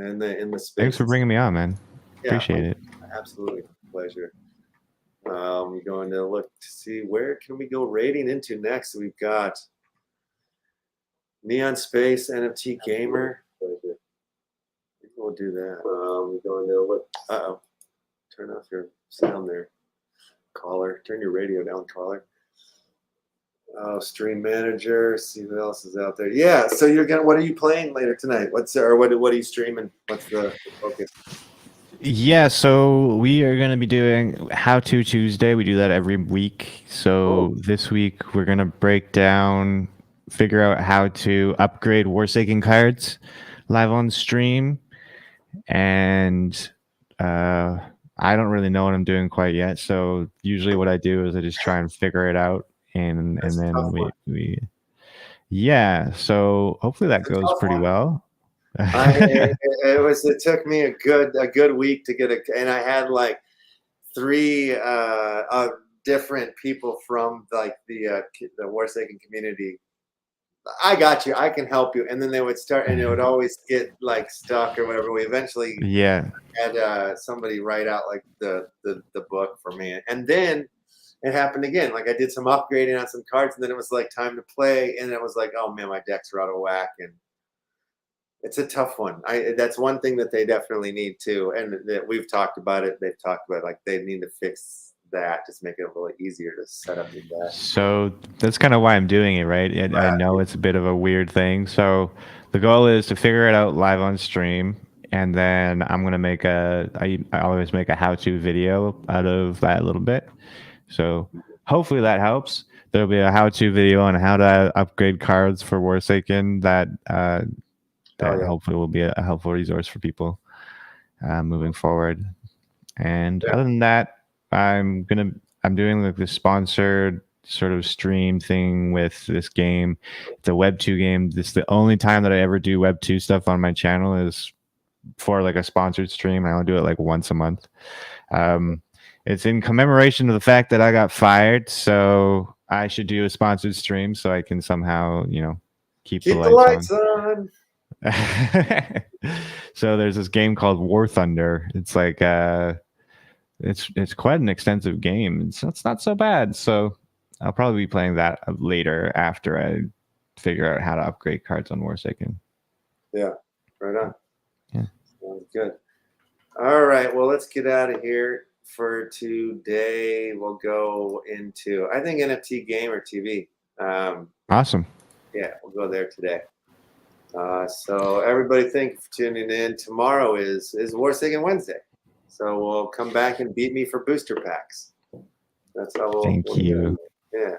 And in the space. Thanks for bringing me on, man. Yeah, appreciate it. Absolutely, pleasure. We're going to look to see where can we go rating into next. We've got Neon Space NFT Gamer. We'll do that. We're going to look. Turn off your sound there, caller. Turn your radio down, caller. Stream manager. See who else is out there. Yeah. So you're gonna. What are you playing later tonight? What are you streaming? What's the focus? Yeah, so we are going to be doing How To Tuesday. We do that every week. So this week we're going to figure out how to upgrade Warsaking cards live on stream. And I don't really know what I'm doing quite yet. So usually what I do is I just try and figure it out. And then so hopefully that goes pretty well. It took me a good week to get and I had like 3 different people from like the Warsaking community. I got you. I can help you. And then they would start, and it would always get like stuck or whatever. We eventually had somebody write out like the book for me, and then it happened again. Like I did some upgrading on some cards, and then it was like time to play, and it was like, oh man, my decks are out of whack and. It's a tough one. That's one thing that they definitely need to, and that we've talked about it. They've talked about like they need to fix that, just make it a little easier to set up your deck. So that's kind of why I'm doing it, right? I know it's a bit of a weird thing. So the goal is to figure it out live on stream, and then I'm gonna make I always make a how-to video out of that a little bit. So hopefully that helps. There'll be a how-to video on how to upgrade cards for Warsaking that hopefully will be a helpful resource for people moving forward. And other than that, I'm doing like this sponsored sort of stream thing with this game. It's a Web 2 game. This is the only time that I ever do Web 2 stuff on my channel is for like a sponsored stream. I only do it like once a month. It's in commemoration of the fact that I got fired, so I should do a sponsored stream so I can somehow, keep the lights on. So there's this game called War Thunder. It's like it's quite an extensive game. It's not so bad. So I'll probably be playing that later after I figure out how to upgrade cards on Warsaking. Yeah, right on. Yeah, sounds good. All right, well, let's get out of here for today. We'll go into I think NFT Gamer TV. Awesome. Yeah, we'll go there today. So everybody, thank you for tuning in. Tomorrow is Warsaking Wednesday. So we'll come back and beat me for booster packs. That's how Thank you. Yeah.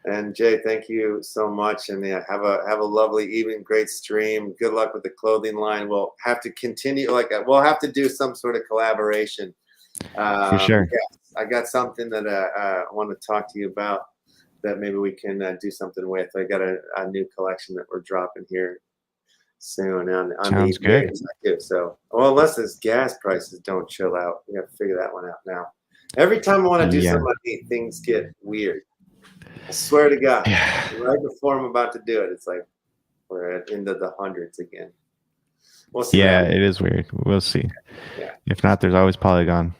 And Jay, thank you so much. And yeah, have a lovely evening. Great stream. Good luck with the clothing line. We'll have to continue we'll have to do some sort of collaboration. For sure. Yeah, I got something that I want to talk to you about that maybe we can do something with. I got a new collection that we're dropping here soon on Sounds the good. too. So, well, unless this gas prices don't chill out, we got to figure that one out now. Every time I want to do something, things get weird. I swear to God, right before I'm about to do it, it's like we're into the hundreds again. We'll see. Yeah, it is weird. We'll see. Yeah. If not, there's always Polygon.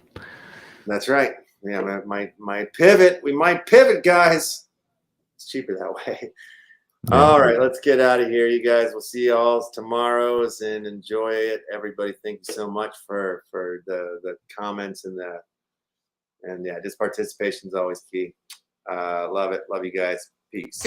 That's right. Yeah, might pivot. We might pivot, guys. It's cheaper that way. Yeah. All right, let's get out of here, you guys. We'll see you all tomorrow's and enjoy it. Everybody, thank you so much for the comments and yeah, just participation is always key. Love it. Love you guys. Peace.